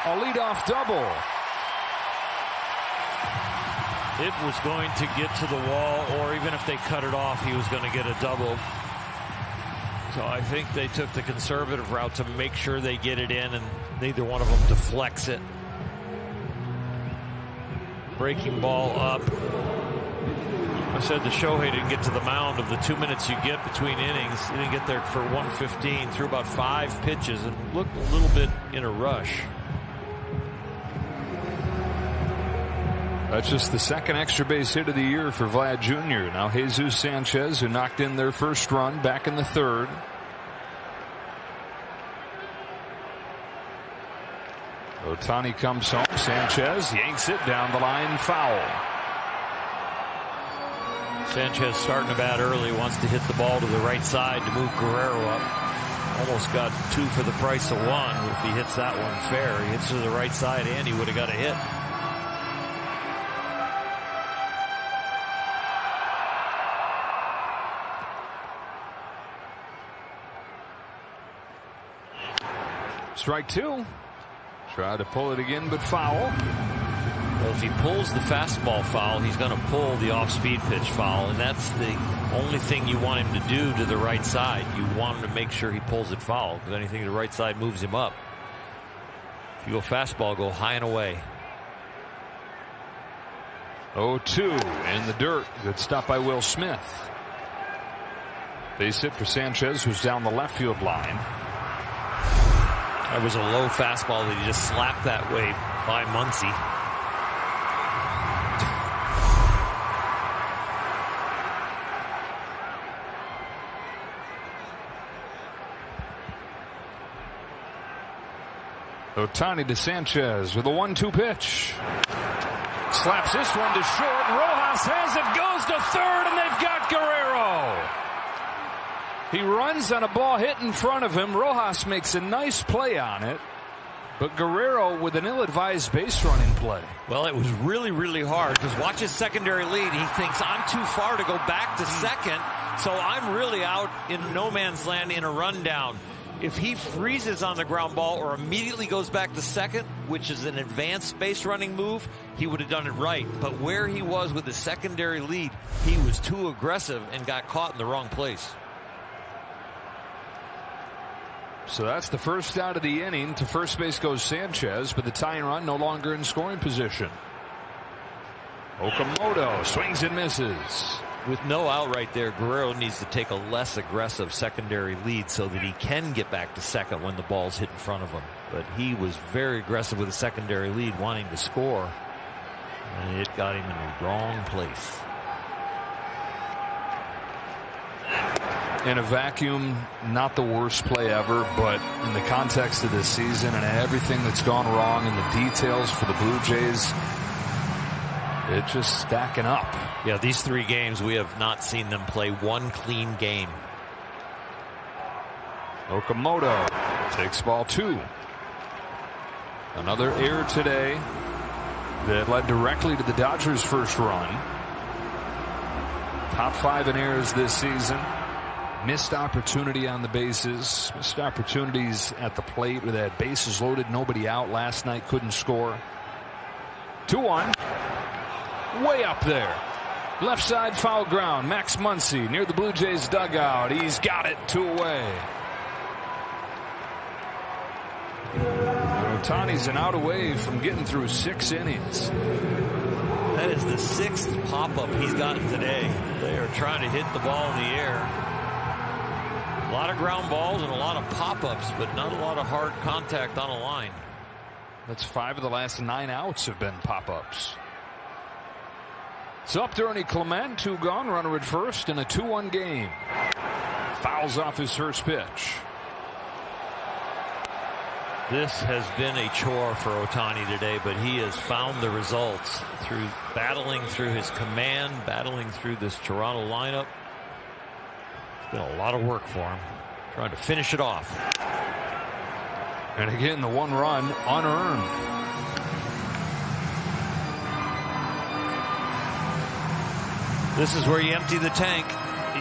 D: A leadoff double.
H: It was going to get to the wall, or even if they cut it off, he was going to get a double. So I think they took the conservative route to make sure they get it in, and neither one of them deflects it. Breaking ball up. I said the Shohei didn't get to the mound. Of the 2 minutes you get between innings, he didn't get there for 1:15, threw about 5 pitches and looked a little bit in a rush.
D: That's just the 2nd extra base hit of the year for Vlad Jr. Now Jesus Sanchez, who knocked in their first run, back in the 3rd. Ohtani comes home. Sanchez yanks it down the line, foul.
H: Sanchez starting to bat early, wants to hit the ball to the right side to move Guerrero up. Almost got 2 for the price of 1. If he hits that one fair, he hits to the right side and he would have got a hit.
D: Strike 2. Try to pull it again, but foul.
H: Well, if he pulls the fastball foul, he's going to pull the off-speed pitch foul, and that's the only thing you want him to do to the right side. You want him to make sure he pulls it foul, because anything to the right side moves him up. If you go fastball, go high and away.
D: 0-2 in the dirt. Good stop by Will Smith. Base hit for Sanchez, who's down the left field line.
H: That was a low fastball that he just slapped that way by Muncy.
D: Ohtani to Sanchez with a 1-2 pitch. Slaps this one to short. Rojas has it, goes to 3rd, and they've got Guerrero. He runs on a ball hit in front of him. Rojas makes a nice play on it, but Guerrero with an ill-advised base running play.
H: Well, it was really, really hard, because watch his secondary lead. He thinks, I'm too far to go back to second, so I'm really out in no man's land in a rundown. If he freezes on the ground ball or immediately goes back to second, which is an advanced base running move, he would have done it right. But where he was with his secondary lead, he was too aggressive and got caught in the wrong place.
D: So that's the first out of the inning. To first base goes Sanchez, but the tying run no longer in scoring position. Okamoto swings and misses.
H: With no out right there, Guerrero needs to take a less aggressive secondary lead so that he can get back to second when the ball's hit in front of him. But he was very aggressive with a secondary lead, wanting to score, and it got him in the wrong place.
D: In a vacuum, not the worst play ever, but in the context of this season and everything that's gone wrong in the details for the Blue Jays, it's just stacking up.
H: Yeah, these 3 games, we have not seen them play one clean game.
D: Okamoto takes ball 2. Another error today that led directly to the Dodgers' first run. Top 5 in errors this season. Missed opportunity on the bases. Missed opportunities at the plate with that bases loaded, nobody out last night, couldn't score. 2-1. Way up there. Left side foul ground. Max Muncy near the Blue Jays dugout. He's got it. 2 away. Ohtani's an out away from getting through 6 innings.
C: That is the 6th pop-up he's gotten today. They are trying to hit the ball in the air. A lot of ground balls and a lot of pop-ups, but not a lot of hard contact on a line.
D: That's 5 of the last 9 outs have been pop-ups. It's up to Ernie Clement, 2 gone, runner at first in a 2-1 game. Fouls off his first pitch.
H: This has been a chore for Ohtani today, but he has found the results through battling through his command, battling through this Toronto lineup. It's been a lot of work for him, trying to finish it off.
D: And again, the 1 run unearned.
H: This is where you empty the tank.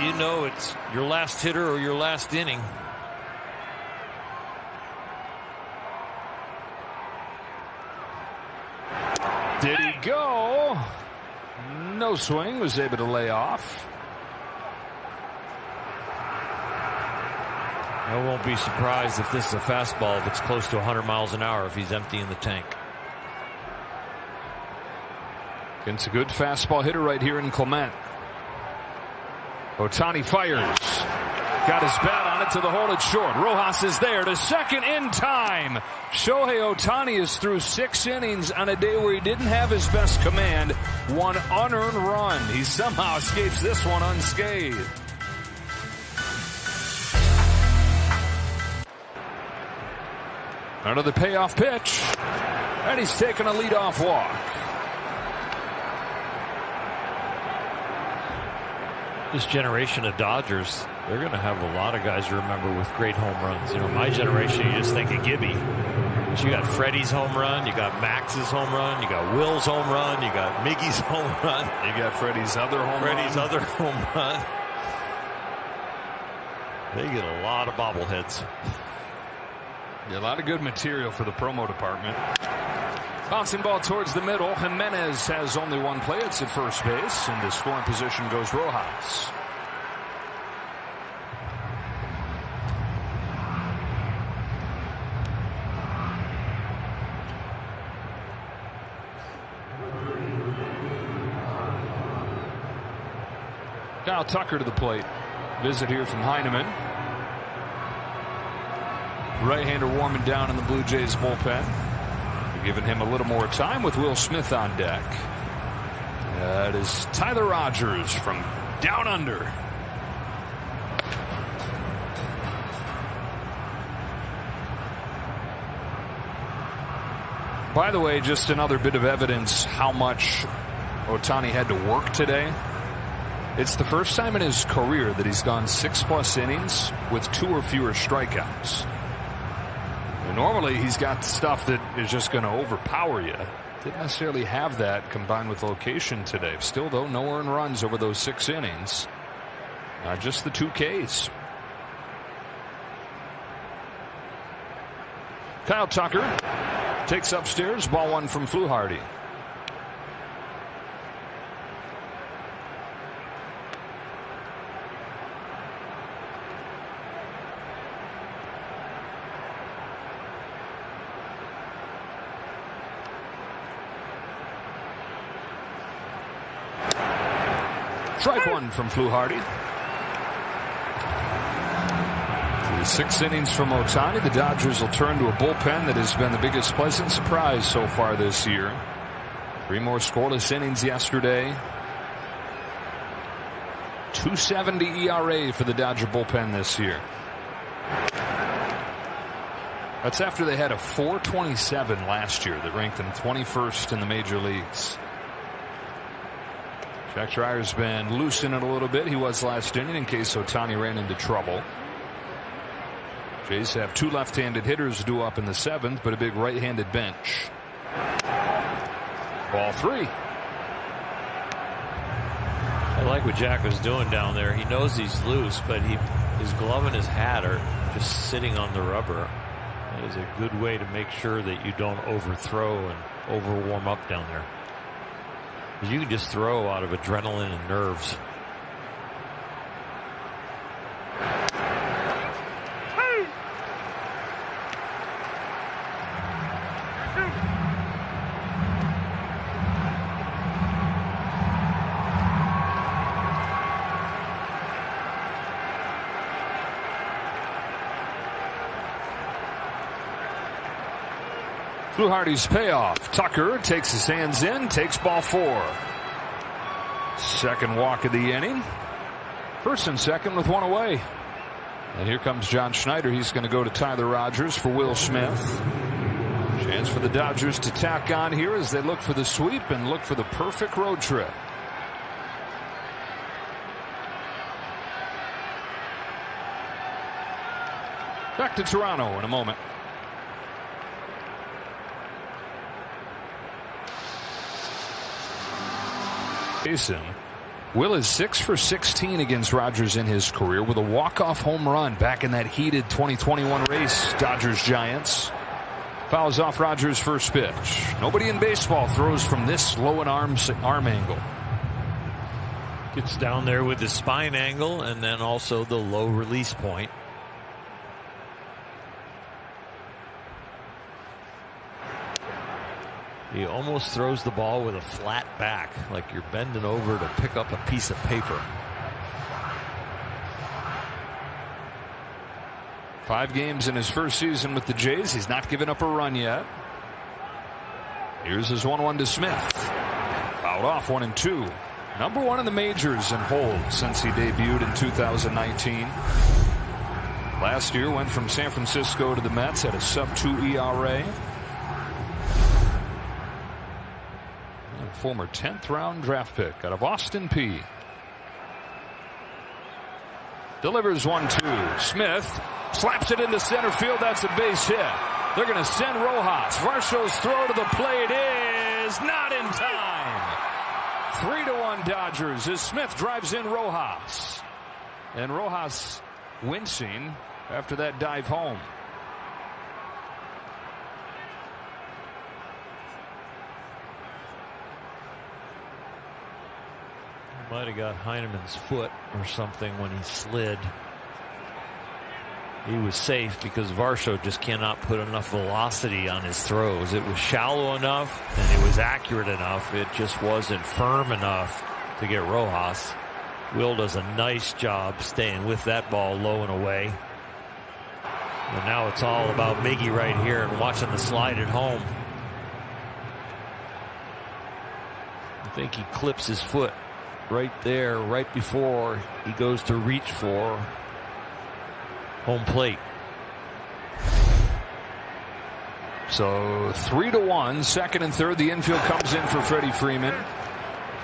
H: You know it's your last hitter or your last inning.
D: Did he go? No swing, was able to lay off.
H: I won't be surprised if this is a fastball if it's close to 100 miles an hour if he's emptying the tank.
D: It's a good fastball hitter right here in Clement. Ohtani fires. Got his bat on it to the hole. It's short. Rojas is there to second in time. Shohei Ohtani is through 6 innings on a day where he didn't have his best command. 1 unearned run. He somehow escapes this one unscathed. Another payoff pitch. And he's taking a leadoff walk.
H: This generation of Dodgers, they're going to have a lot of guys you remember with great home runs. You know, my generation, you just think of Gibby. But you got Freddie's home run, you got Max's home run, you got Will's home run, you got Miggy's home run.
D: You got Freddie's other home
H: run. They get a lot of bobbleheads.
D: Yeah, a lot of good material for the promo department. Bouncing ball towards the middle. Jimenez has only 1 play. It's at first base. And to scoring position goes Rojas. Kyle Tucker to the plate. Visit here from Heineman. Right-hander warming down in the Blue Jays bullpen. Giving him a little more time with Will Smith on deck. That is Tyler Rogers from down under. By the way, just another bit of evidence how much Ohtani had to work today. It's the first time in his career that he's gone 6+ innings with 2 or fewer strikeouts. Normally, he's got stuff that is just going to overpower you. Didn't necessarily have that combined with location today. Still, though, no earned runs over those 6 innings. Just the 2 Ks. Kyle Tucker takes upstairs. Ball 1 from Fluharty. Strike 1 from Fluharty. 6 innings from Ohtani. The Dodgers will turn to a bullpen that has been the biggest pleasant surprise so far this year. 3 more scoreless innings yesterday. 2.70 ERA for the Dodger bullpen this year. That's after they had a 4.27 last year that ranked them 21st in the major leagues. Jack Schreier's been loosening it a little bit. He was last inning in case Ohtani ran into trouble. Jays have 2 left-handed hitters due up in the 7th, but a big right-handed bench. Ball 3.
H: I like what Jack was doing down there. He knows he's loose, but his glove and his hat are just sitting on the rubber. That is a good way to make sure that you don't overthrow and over-warm up down there. You can just throw out of adrenaline and nerves.
D: Fluharty's payoff. Tucker takes his hands in, takes ball 4. Second walk of the inning. First and second with 1 away. And here comes John Schneider. He's going to go to Tyler Rogers for Will Smith. Chance for the Dodgers to tack on here as they look for the sweep and look for the perfect road trip. Back to Toronto in a moment. Jason. Will is 6 for 16 against Rogers in his career with a walk-off home run back in that heated 2021 race. Dodgers-Giants. Fouls off Rogers' first pitch. Nobody in baseball throws from this low an arm angle.
H: Gets down there with the spine angle and then also the low release point. He almost throws the ball with a flat back, like you're bending over to pick up a piece of paper.
D: 5 games in his first season with the Jays. He's not given up a run yet. Here's his 1-1 to Smith. Fouled off 1-2. Number 1 in the majors in holds since he debuted in 2019. Last year went from San Francisco to the Mets, had a sub-2 ERA. Former 10th round draft pick out of Austin P. Delivers 1-2. Smith slaps it into center field. That's a base hit. They're going to send Rojas. Varsho's throw to the plate is not in time. 3-1 Dodgers as Smith drives in Rojas. And Rojas wincing after that dive home.
H: Might have got Heineman's foot or something when he slid. He was safe because Varsho just cannot put enough velocity on his throws. It was shallow enough and it was accurate enough. It just wasn't firm enough to get Rojas. Will does a nice job staying with that ball low and away. And now it's all about Miggy right here and watching the slide at home. I think he clips his foot right there, right before he goes to reach for home plate.
D: So 3-1, second and third. The infield comes in for Freddie Freeman.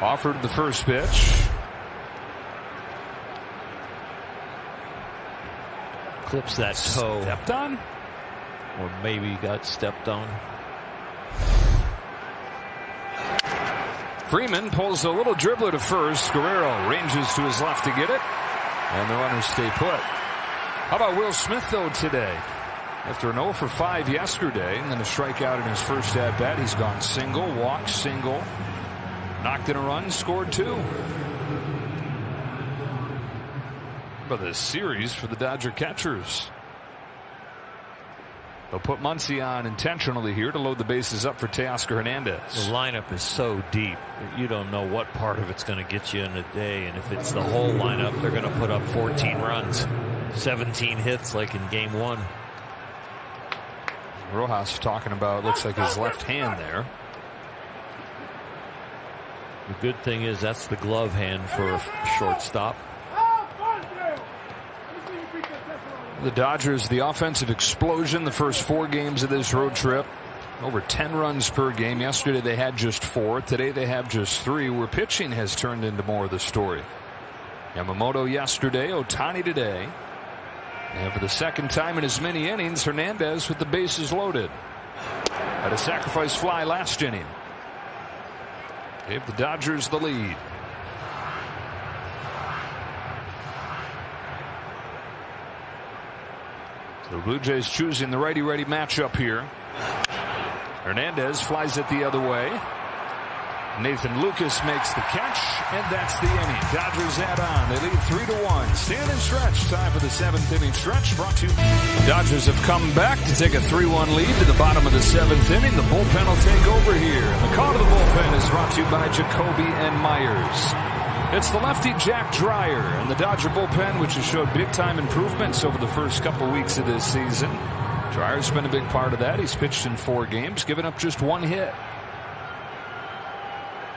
D: Offered the first pitch.
H: Clips that toe.
D: Stepped on?
H: Or maybe got stepped on.
D: Freeman pulls a little dribbler to first. Guerrero ranges to his left to get it. And the runners stay put. How about Will Smith, though, today? After an 0 for 5 yesterday, and then a strikeout in his first at-bat, he's gone single, walked, single, knocked in a run, scored 2. But the series for the Dodger catchers. They'll put Muncy on intentionally here to load the bases up for Teoscar Hernandez.
H: The lineup is so deep that you don't know what part of it's going to get you in a day. And if it's the whole lineup, they're going to put up 14 runs, 17 hits like in game 1.
D: Rojas talking about, looks like his left hand there.
H: The good thing is that's the glove hand for a shortstop.
D: The Dodgers, the offensive explosion the first 4 games of this road trip. Over 10 runs per game. Yesterday they had just 4. Today they have just 3, where pitching has turned into more of the story. Yamamoto yesterday, Ohtani today. And for the second time in as many innings, Hernandez with the bases loaded. Had a sacrifice fly last inning. Gave the Dodgers the lead. The Blue Jays choosing the righty-righty matchup here. Hernandez flies it the other way. Nathan Lucas makes the catch, and that's the inning. Dodgers add on. They lead 3-1. Stand and stretch. Time for the 7th inning stretch. Brought to you. Dodgers have come back to take a 3-1 lead to the bottom of the 7th inning. The bullpen will take over here. And the call to the bullpen is brought to you by Jacoby and Myers. It's the lefty Jack Dreyer and the Dodger bullpen, which has showed big-time improvements over the first couple weeks of this season. Dreyer's been a big part of that. He's pitched in 4 games, given up just 1 hit.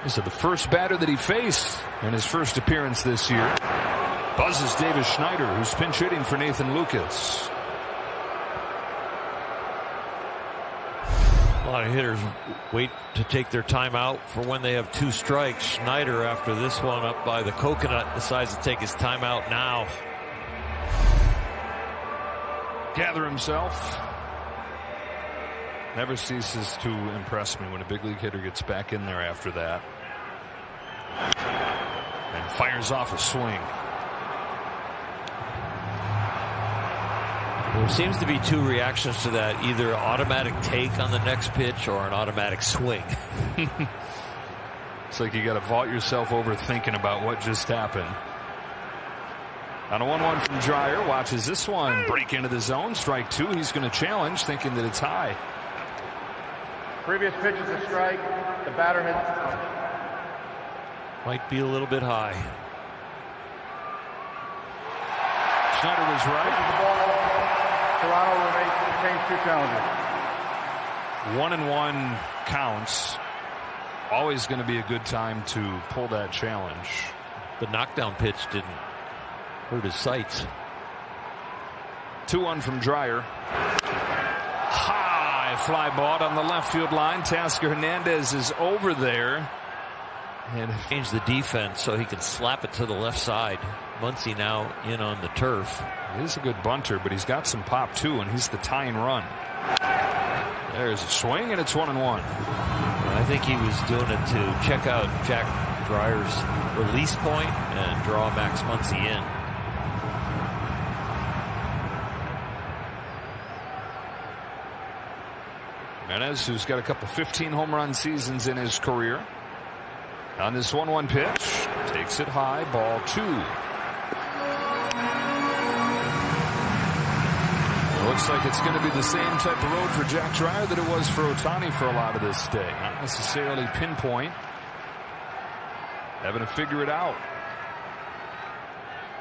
D: This is the first batter that he faced in his first appearance this year. Buzzes Davis Schneider, who's pinch hitting for Nathan Lucas.
H: A lot of hitters wait to take their time out for when they have 2 strikes. Schneider, after this one up by the coconut, decides to take his time out now.
D: Gather himself. Never ceases to impress me when a big league hitter gets back in there after that. And fires off a swing.
H: There seems to be 2 reactions to that, either an automatic take on the next pitch or an automatic swing.
D: It's like you got to vault yourself over thinking about what just happened. On a 1-1 from Dreyer, watches this one break into the zone. Strike 2. He's going to challenge, thinking that it's high.
I: Previous pitch is a strike. The batter has.
H: Might be a little bit high.
D: Schneider was right.
I: The ball. Toronto will change 2 challenges.
D: 1-1 counts. Always going to be a good time to pull that challenge.
H: The knockdown pitch didn't hurt his sights.
D: 2-1 from Dreyer. High fly ball on the left field line. Tasker Hernandez is over there.
H: And change the defense so he can slap it to the left side. Muncy now in on the turf.
D: He's a good bunter, but he's got some pop too, and he's the tying run. There's a swing, and it's 1-1.
H: I think he was doing it to check out Jack Dreyer's release point and draw Max Muncy in.
D: Menez, who's got a couple 15 home run seasons in his career. On this 1-1 pitch, takes it high, ball 2. Looks like it's going to be the same type of road for Jack Dreyer that it was for Ohtani for a lot of this day. Not necessarily pinpoint. Having to figure it out.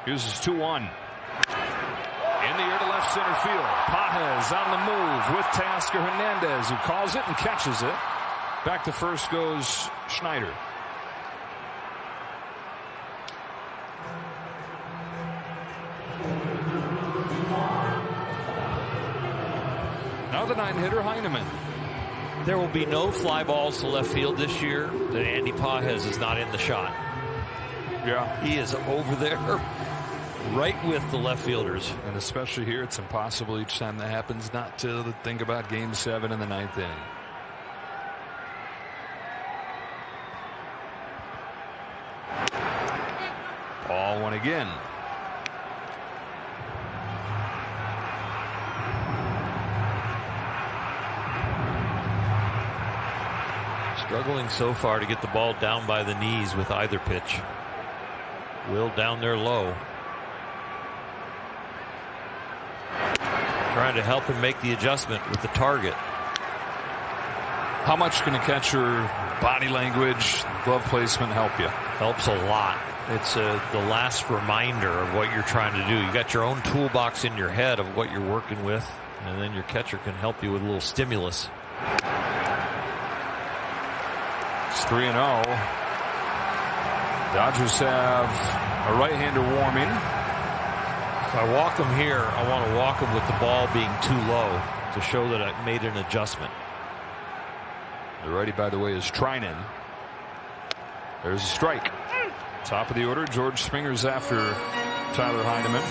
D: Here's his 2-1. In the air to left center field. Pages on the move with Tasker Hernandez, who calls it and catches it. Back to first goes Schneider. Now the 9-hitter Heineman.
H: There will be no fly balls to left field this year that Andy Pages is not in the shot.
D: Yeah.
H: He is over there right with the left fielders.
D: And especially here, it's impossible each time that happens not to think about Game 7 in the 9th inning. Ball 1 again.
H: Struggling so far to get the ball down by the knees with either pitch. Will down there low. Trying to help him make the adjustment with the target.
D: How much can a catcher, body language, glove placement help you?
H: Helps a lot. It's the last reminder of what you're trying to do. You got your own toolbox in your head of what you're working with, and then your catcher can help you with a little stimulus.
D: It's 3-0. Dodgers have a right-hander warming.
H: If I walk him here, I want to walk him with the ball being too low to show that I made an adjustment.
D: The righty, by the way, is Trinan. There's a strike. Top of the order, George Springer's after Tyler Heineman.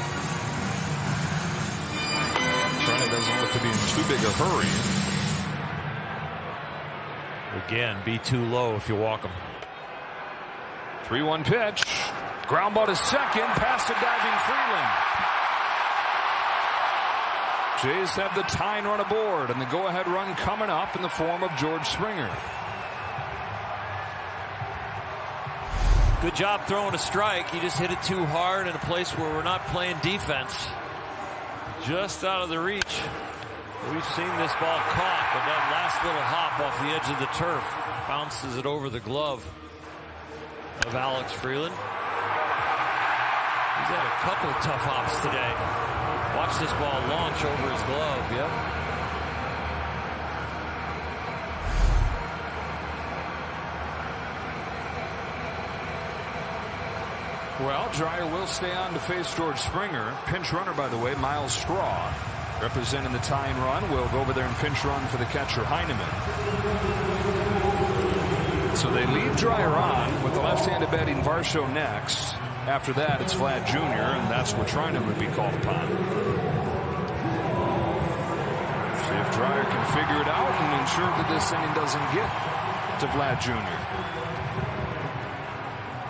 D: Trinan doesn't look to be in too big a hurry.
H: Again, be too low if you walk him.
D: 3-1 pitch. Ground ball to second, past the diving Freeland. Jays have the tying run aboard, and the go-ahead run coming up in the form of George Springer.
H: Good job throwing a strike. You just hit it too hard in a place where we're not playing defense. Just out of the reach. We've seen this ball caught, but that last little hop off the edge of the turf bounces it over the glove of Alex Freeland. He's had a couple of tough hops today. Watch this ball launch over his glove. Yep.
D: Well, Dreyer will stay on to face George Springer. Pinch runner, by the way, Miles Straw, representing the tying run, will go over there and pinch run for the catcher, Heineman. So they leave Dreyer on with the left-handed batting Varsho next. After that, it's Vlad Jr., and that's where Trinan would be called upon. See if Dreyer can figure it out and ensure that this inning doesn't get to Vlad Jr.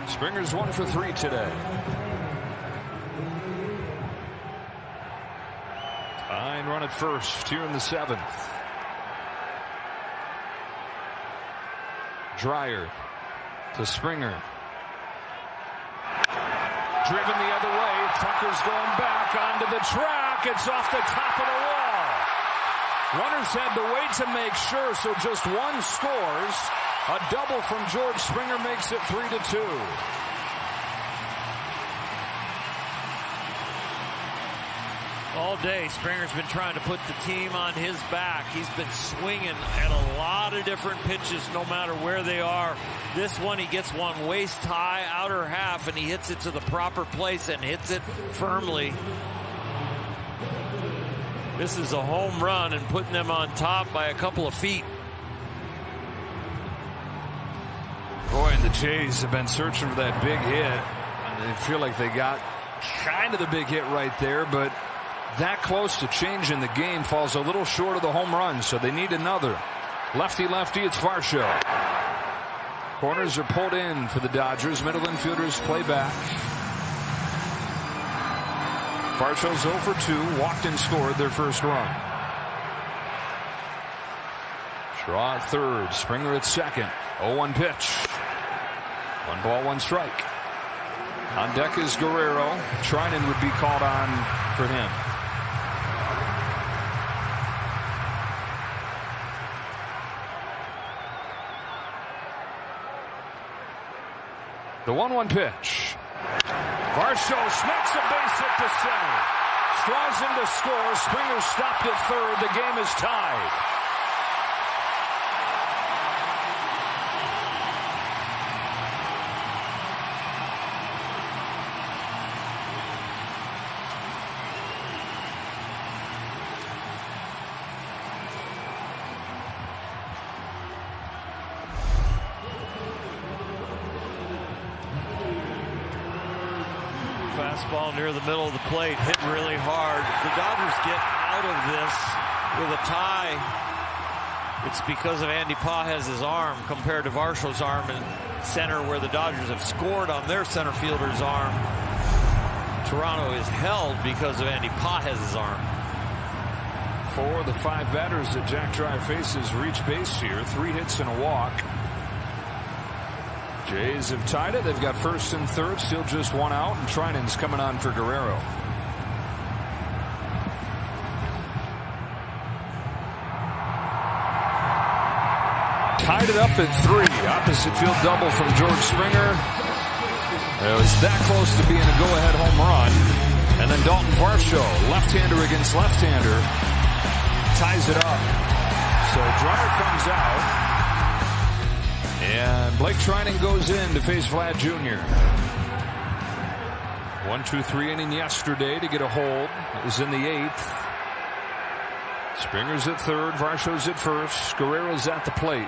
D: Springer's 1 for 3 today. Tying run at first here in the 7th. Dreyer to Springer. Driven the other way. Tucker's going back onto the track. It's off the top of the wall. Runners had to wait to make sure, so just one scores. A double from George Springer makes it 3-2.
H: All day, Springer's been trying to put the team on his back. He's been swinging at a lot of different pitches, no matter where they are. This one, he gets one waist high, outer half, and he hits it to the proper place and hits it firmly. This is a home run and putting them on top by a couple of feet.
D: Boy, and the Jays have been searching for that big hit. And they feel like they got kind of the big hit right there, but that close to changing the game falls a little short of the home run, so they need another. Lefty-lefty, it's Varsho. Corners are pulled in for the Dodgers. Middle infielders play back. Varsho's 0 for 2, walked and scored their first run. Straw at third, Springer at second. 0-1 pitch. 1 ball, 1 strike. On deck is Guerrero. Trinan would be called on for him. The 1-1 pitch. Varsho smacks a base hit to center. Straws in to score. Springer stopped at third. The game is tied.
H: Fastball near the middle of the plate, hit really hard. The Dodgers get out of this with a tie. It's because of Andy Pajez's arm compared to Varsho's arm in center, where the Dodgers have scored on their center fielder's arm. Toronto is held because of Andy Pajez's arm.
D: 4 of the 5 batters that Jack Dreyer faces reach base here. 3 hits and a walk. Jays have tied it. They've got first and third, still just 1 out, and Trinan's coming on for Guerrero. Tied it up at 3. Opposite field double from George Springer. It was that close to being a go-ahead home run. And then Dalton Varsho, left-hander against left-hander, ties it up. So Dreyer comes out. And Blake Trinan goes in to face Vlad Jr. 1-2-3 inning yesterday to get a hold. It was in the 8th. Springer's at third. Varsho's at first. Guerrero's at the plate.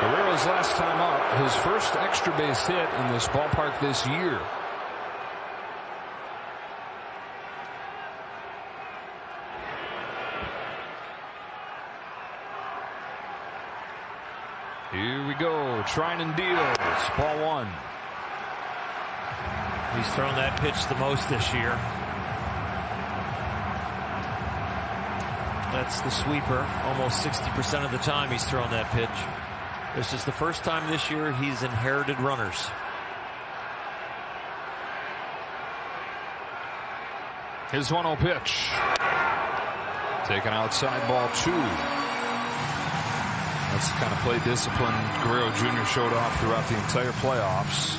D: Guerrero's last time up, his first extra base hit in this ballpark this year. Here we go. Trinan deals. Ball 1.
H: He's thrown that pitch the most this year. That's the sweeper. Almost 60% of the time he's thrown that pitch. This is the first time this year he's inherited runners.
D: His 1-0 pitch. Taken outside, ball 2. That's the kind of play discipline Guerrero Jr. showed off throughout the entire playoffs.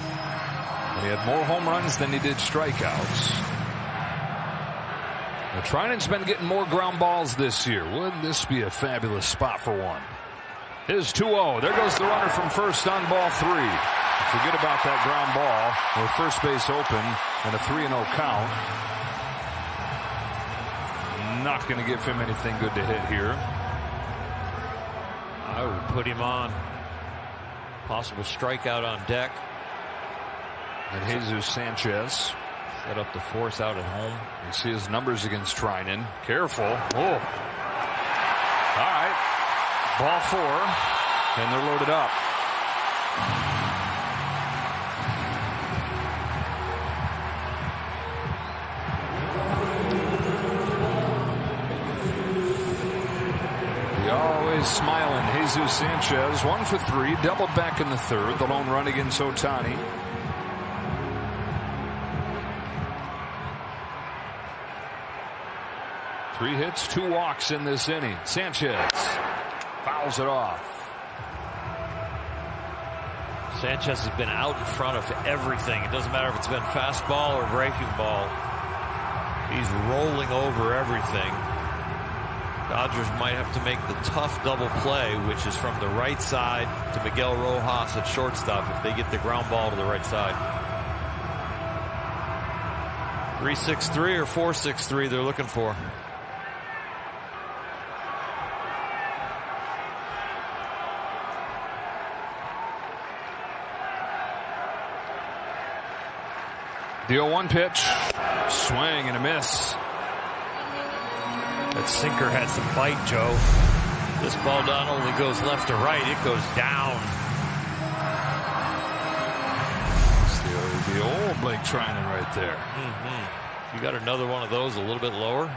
D: He had more home runs than he did strikeouts. Now, Trinan's been getting more ground balls this year. Wouldn't this be a fabulous spot for one? Is 2-0. There goes the runner from first on ball 3. Forget about that ground ball with first base open and a 3-0 count. Not going to give him anything good to hit here.
H: I would put him on. Possible strikeout on deck.
D: And Jesus Sanchez
H: set up the force out at home.
D: You see his numbers against Trinan. Careful. Oh. All right. Ball 4. And they're loaded up. Always smiling. Jesus Sanchez 1 for 3, doubled back in the 3rd. The lone run against Ohtani. Three hits, 2 walks in this inning. Sanchez fouls it off.
H: Sanchez has been out in front of everything. It doesn't matter if it's been fastball or breaking ball. He's rolling over everything. Dodgers might have to make the tough double play, which is from the right side to Miguel Rojas at shortstop if they get the ground ball to the right side. 3-6-3 or 4-6-3 they're looking for.
D: The 0-1 pitch. Swing and a miss.
H: That sinker had some bite, Joe. This ball not only goes left to right, it goes down.
D: It's the old Blake Trinan right there.
H: You got another one of those a little bit lower.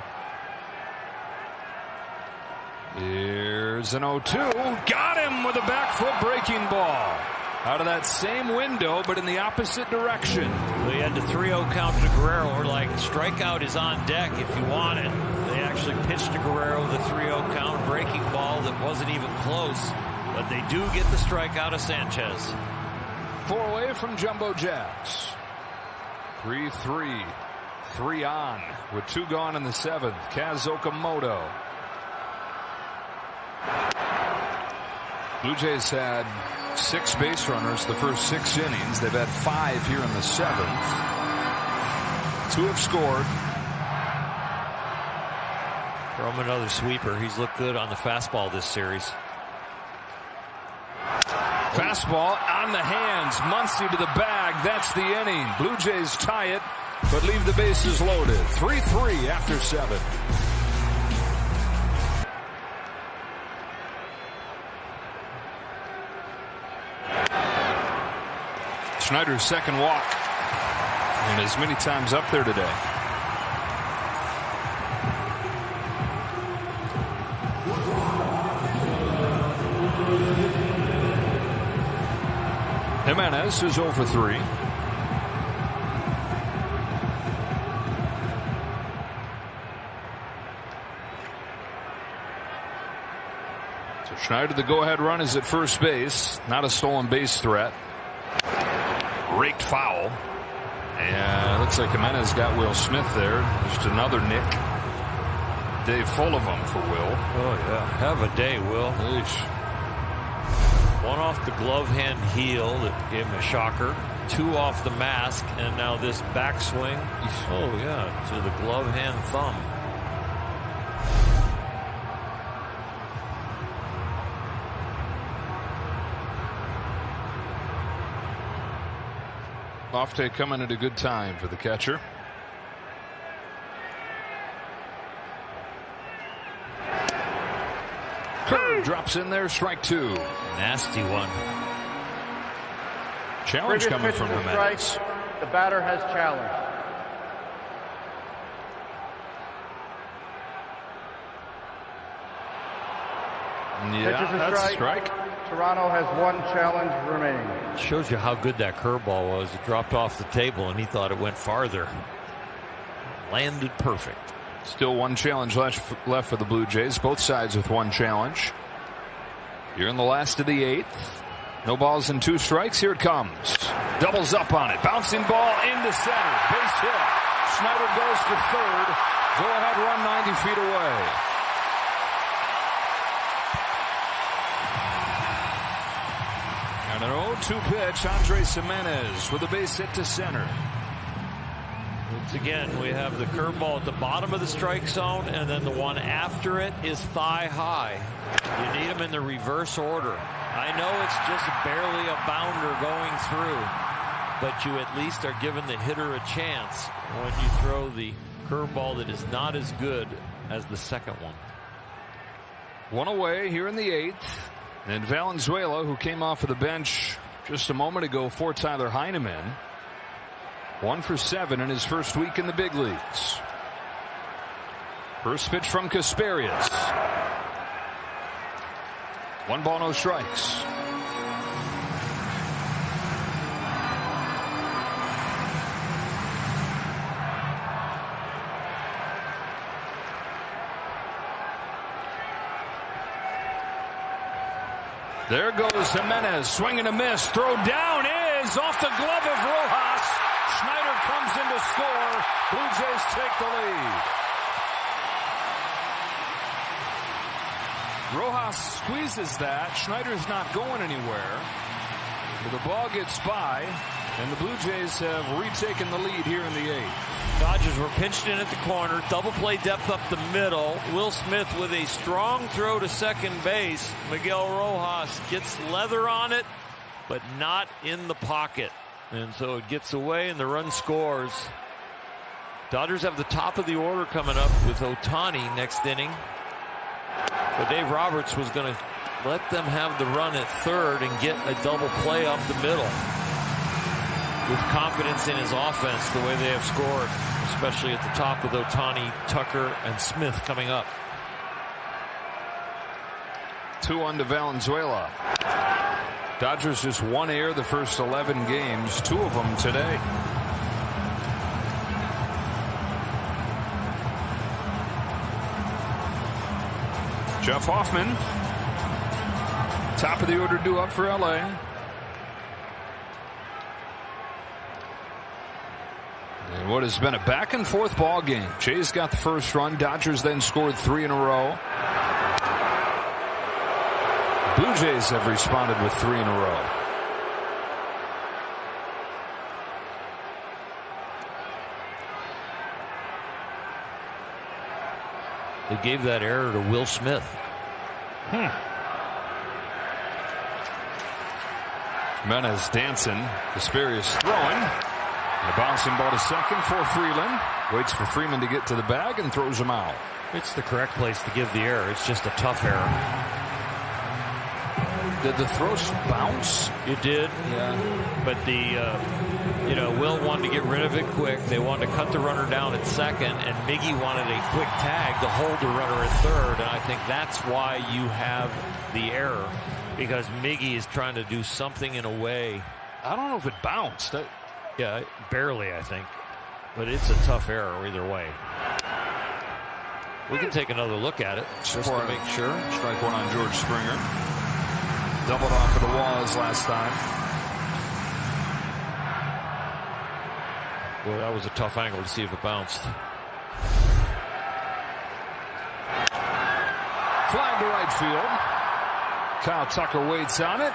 D: Here's an 0-2. Got him with a back foot breaking ball. Out of that same window, but in the opposite direction.
H: Well, he had the 3-0 count to Guerrero. We're like, strikeout is on deck if you want it. They actually pitched to Guerrero the 3-0 count breaking ball that wasn't even close. But they do get the strikeout of Sanchez.
D: 4 away from Jumbo Jacks. 3-3. 3 on with 2 gone in the 7th. Kaz Okamoto. Blue Jays had 6 base runners the first 6 innings. They've had 5 here in the 7th. 2 have scored.
H: Throw him another sweeper. He's looked good on the fastball this series.
D: Fastball on the hands. Muncy to the bag. That's the inning. Blue Jays tie it, but leave the bases loaded. 3-3 after 7. Schneider's second walk, and as many times up there today. Jimenez is 0 for 3. So Schneider, the go-ahead run is at first base. Not a stolen base threat. Raked foul. And it looks like Jimenez got Will Smith there. Just another nick. Day full of them for Will.
H: Oh, yeah. Have a day, Will.
D: Eesh.
H: 1 off the glove hand heel that gave him a shocker. 2 off the mask, and now this backswing. Oh, yeah, to the glove hand thumb.
D: Lofte coming at a good time for the catcher. Curve drops in there, strike 2.
H: Nasty one.
D: Challenge coming from Jimenez.
I: The batter has challenged.
D: Yeah, that's a strike.
I: Toronto has 1 challenge remaining.
H: Shows you how good that curveball was. It dropped off the table, and he thought it went farther. Landed perfect.
D: Still 1 challenge left for the Blue Jays. Both sides with 1 challenge. You're in the last of the 8th. No balls and 2 strikes. Here it comes. Doubles up on it. Bouncing ball into center. Base hit. Schneider goes to 3rd. Go ahead run 90 feet away. 0-2 pitch. Andres Jimenez with a base hit to center.
H: Once again, we have the curveball at the bottom of the strike zone, and then the one after it is thigh high. You need them in the reverse order. I know it's just barely a bounder going through, but you at least are giving the hitter a chance when you throw the curveball that is not as good as the second one.
D: One away here in the 8th. And Valenzuela, who came off of the bench just a moment ago for Tyler Heineman, 1 for 7 in his first week in the big leagues. First pitch from Kasperius. 1 ball, no strikes. There goes Jimenez, swing and a miss. Throw down is off the glove of Rojas. Schneider comes in to score. Blue Jays take the lead. Rojas squeezes that. Schneider's not going anywhere. The ball gets by, and the Blue Jays have retaken the lead here in the 8th.
H: Dodgers were pinched in at the corner. Double play depth up the middle. Will Smith with a strong throw to second base. Miguel Rojas gets leather on it, but not in the pocket. And so it gets away and the run scores. Dodgers have the top of the order coming up with Ohtani next inning. So Dave Roberts was going to let them have the run at third and get a double play up the middle. With confidence in his offense, the way they have scored, especially at the top with Ohtani, Tucker, and Smith coming up.
D: 2-1 to Valenzuela. Dodgers just 1 error the first 11 games, 2 of them today. Jeff Hoffman, top of the order due up for LA. And what has been a back and forth ball game. Jays got the first run. Dodgers then scored 3 in a row. Blue Jays have responded with 3 in a row.
H: They gave that error to Will Smith.
D: Jimenez dancing. Kasperius throwing. A bouncing ball to second for Freeland. Waits for Freeman to get to the bag and throws him out.
H: It's the correct place to give the error. It's just a tough error.
D: Did the throw bounce?
H: It did.
D: Yeah.
H: But Will wanted to get rid of it quick. They wanted to cut the runner down at second, and Miggy wanted a quick tag to hold the runner at third. And I think that's why you have the error, because Miggy is trying to do something in a way.
D: I don't know if it bounced.
H: Yeah, barely, I think. But it's a tough error either way. We can take another look at it just to make sure.
D: Strike 1 on George Springer. Doubled off of the walls last time.
H: Well, that was a tough angle to see if it bounced.
D: Fly to right field. Kyle Tucker waits on it.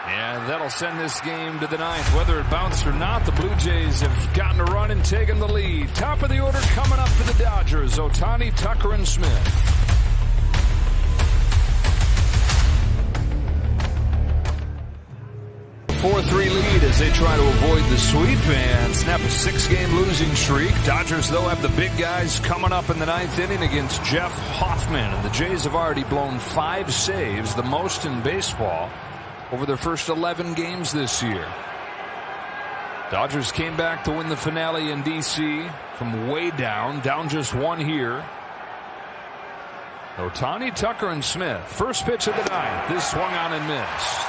D: And that'll send this game to the 9th. Whether it bounced or not, the Blue Jays have gotten a run and taken the lead. Top of the order coming up for the Dodgers. Ohtani, Tucker, and Smith. 4-3 lead as they try to avoid the sweep and snap a 6-game losing streak. Dodgers, though, have the big guys coming up in the 9th inning against Jeff Hoffman. And the Jays have already blown 5 saves, the most in baseball, over their first 11 games this year. Dodgers came back to win the finale in D.C. from way down just 1 here. Ohtani, Tucker, and Smith. First pitch of the 9th. This swung on and missed.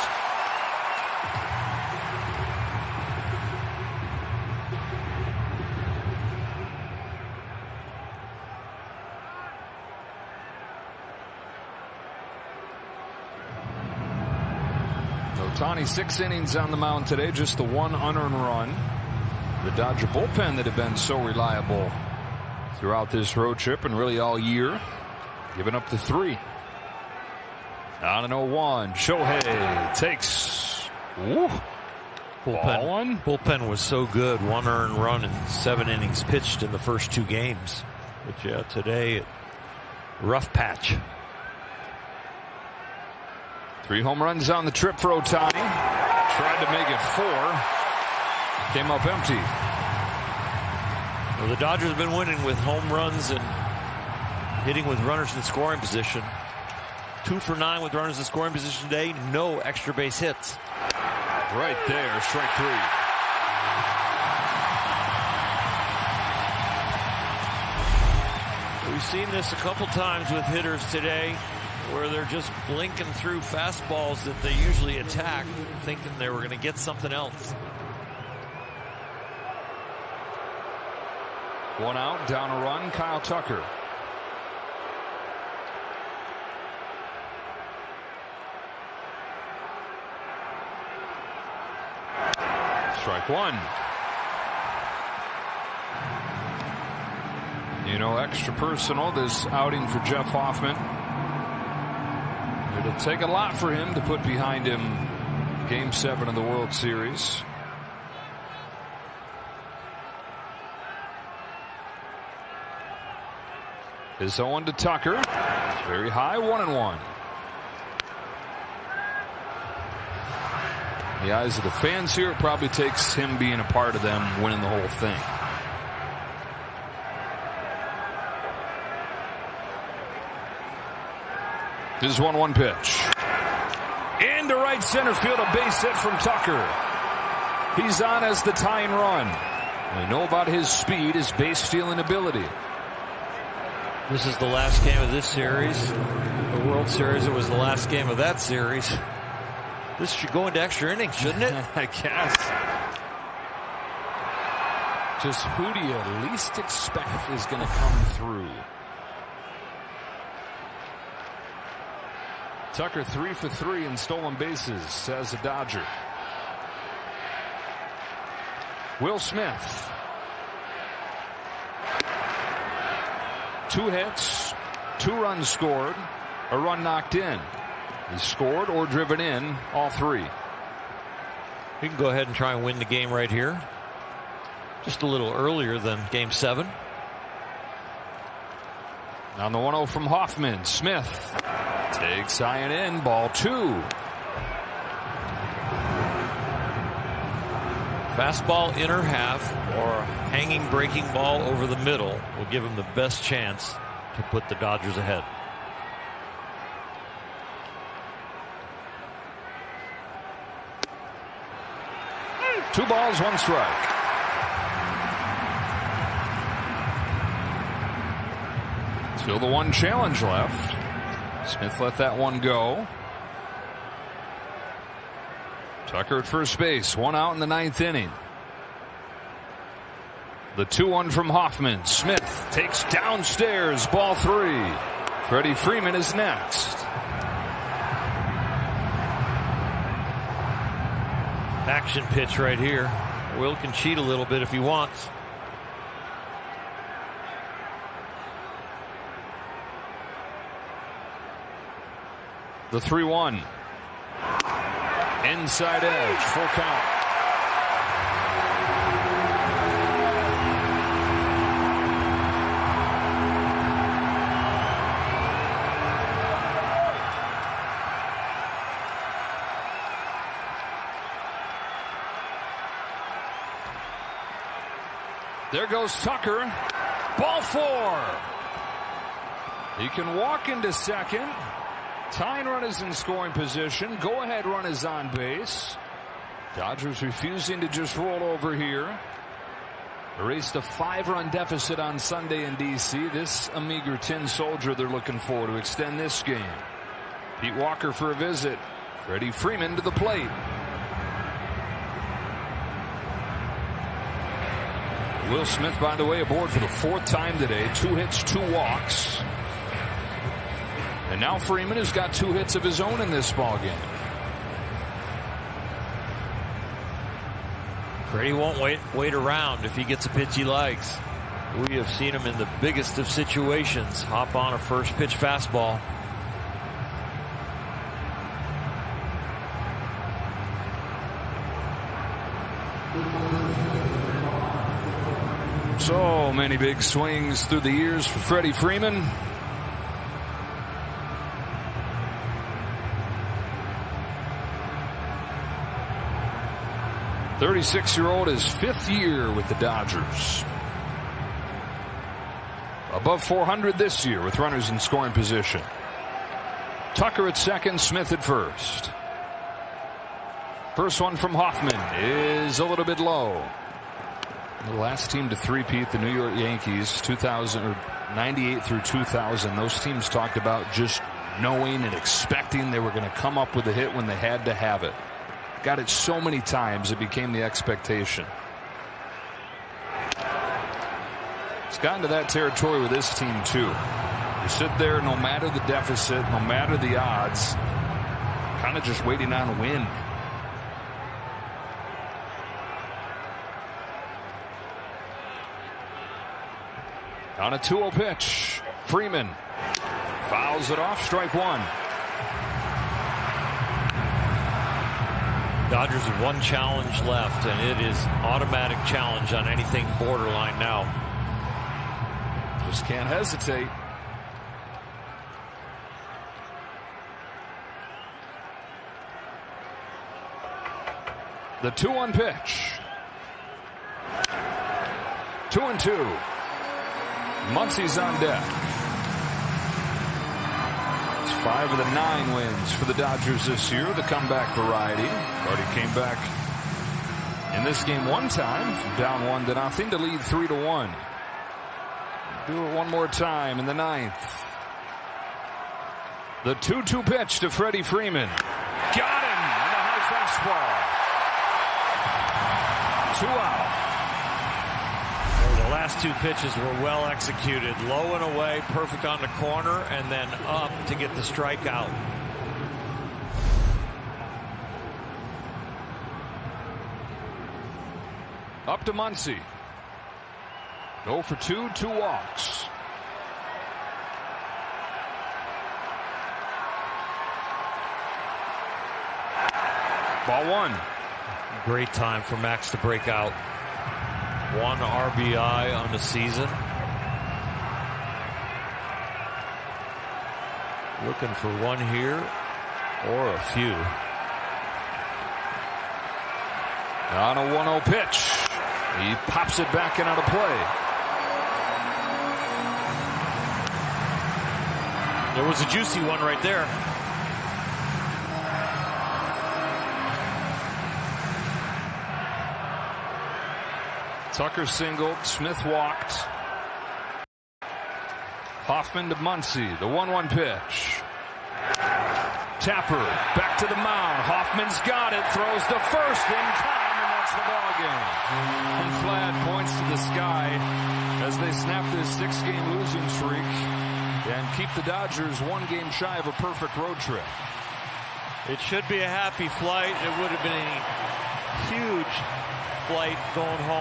D: Ohtani 6 innings on the mound today, just the 1 unearned run. The Dodger bullpen that had been so reliable throughout this road trip and really all year, giving up the 3. On an 0-1, Shohei takes Ooh.
H: Bullpen was so good. 1 earned run in 7 innings pitched in the first 2 games. But yeah, today, rough patch.
D: 3 home runs on the trip for Ohtani. Tried to make it 4. Came up empty.
H: Well, the Dodgers have been winning with home runs and hitting with runners in scoring position. 2 for 9 with runners in scoring position today. No extra base hits.
D: Right there, strike 3.
H: We've seen this a couple times with hitters today where they're just blinking through fastballs that they usually attack, thinking they were going to get something else.
D: 1 out, down a run, Kyle Tucker. Strike 1. You know, extra personal, this outing for Jeff Hoffman. It'll take a lot for him to put behind him Game 7 of the World Series. His 0-1 to Tucker. It's very high, 1-1. In the eyes of the fans here, it probably takes him being a part of them winning the whole thing. This is 1-1 pitch. Into right center field, a base hit from Tucker. He's on as the tying run. We know about his speed, his base stealing ability.
H: This is the last game of this series. The World Series, it was the last game of that series. This should go into extra innings, shouldn't it?
D: I guess. Just who do you least expect is going to come through? Tucker 3 for 3 in stolen bases as a Dodger. Will Smith. 2 hits, 2 runs scored, a run knocked in. He scored or driven in, all 3.
H: We can go ahead and try and win the game right here. Just a little earlier than Game 7.
D: On the 1-0 from Hoffman, Smith takes high and in, ball 2.
H: Fastball inner half or hanging breaking ball over the middle will give him the best chance to put the Dodgers ahead.
D: Two balls, 1 strike. Still the 1 challenge left. Smith let that one go. Tucker at first base, 1 out in the 9th inning. The 2-1 from Hoffman. Smith takes downstairs, ball 3. Freddie Freeman is next.
H: Action pitch right here. Will can cheat a little bit if he wants.
D: The 3-1. Inside edge, full count. There goes Tucker. Ball 4. He can walk into second. Tying run is in scoring position. Go ahead run is on base. Dodgers refusing to just roll over here. Erased a 5-run deficit on Sunday in D.C. This a meager tin soldier they're looking for to extend this game. Pete Walker for a visit. Freddie Freeman to the plate. Will Smith, by the way, aboard for the 4th time today. 2 hits, 2 walks. And now Freeman has got 2 hits of his own in this ballgame.
H: Freddie won't wait around if he gets a pitch he likes. We have seen him in the biggest of situations hop on a first pitch fastball.
D: So many big swings through the years for Freddie Freeman. The 36-year-old is 5th year with the Dodgers. Above 400 this year with runners in scoring position. Tucker at second, Smith at first. First one from Hoffman is a little bit low. The last team to three-peat, the New York Yankees, 98 through 2000. Those teams talked about just knowing and expecting they were going to come up with a hit when they had to have it. Got it so many times it became the expectation. It's gotten to that territory with this team too. You sit there, no matter the deficit, no matter the odds, kind of just waiting on a win. On a 2-0 pitch, Freeman fouls it off, strike one.
H: Dodgers have one challenge left, and it is automatic challenge on anything borderline now.
D: Just can't hesitate. The 2-1 pitch. 2-2. Muncy's on deck. It's 5 of the 9 wins for the Dodgers this year, the comeback variety. Already came back in this game one time from down 1-0 to lead 3-1. Do it one more time in the 9th. The 2-2 pitch to Freddie Freeman. Got him on the high fastball. 2 out.
H: The last 2 pitches were well executed. Low and away, perfect on the corner, and then up to get the strikeout.
D: Up to Muncy. 0 for 2, 2 walks. Ball 1.
H: Great time for Max to break out. 1 RBI on the season. Looking for one here or a few.
D: On a 1-0 pitch. He pops it back and out of play.
H: There was a juicy one right there.
D: Tucker singled, Smith walked. Hoffman to Muncy, the 1-1 pitch. Tapper back to the mound. Hoffman's got it, throws to first in time, and that's the ball game. And Flad points to the sky as they snap this 6-game losing streak and keep the Dodgers 1 game shy of a perfect road trip.
H: It should be a happy flight. It would have been a huge flight going home.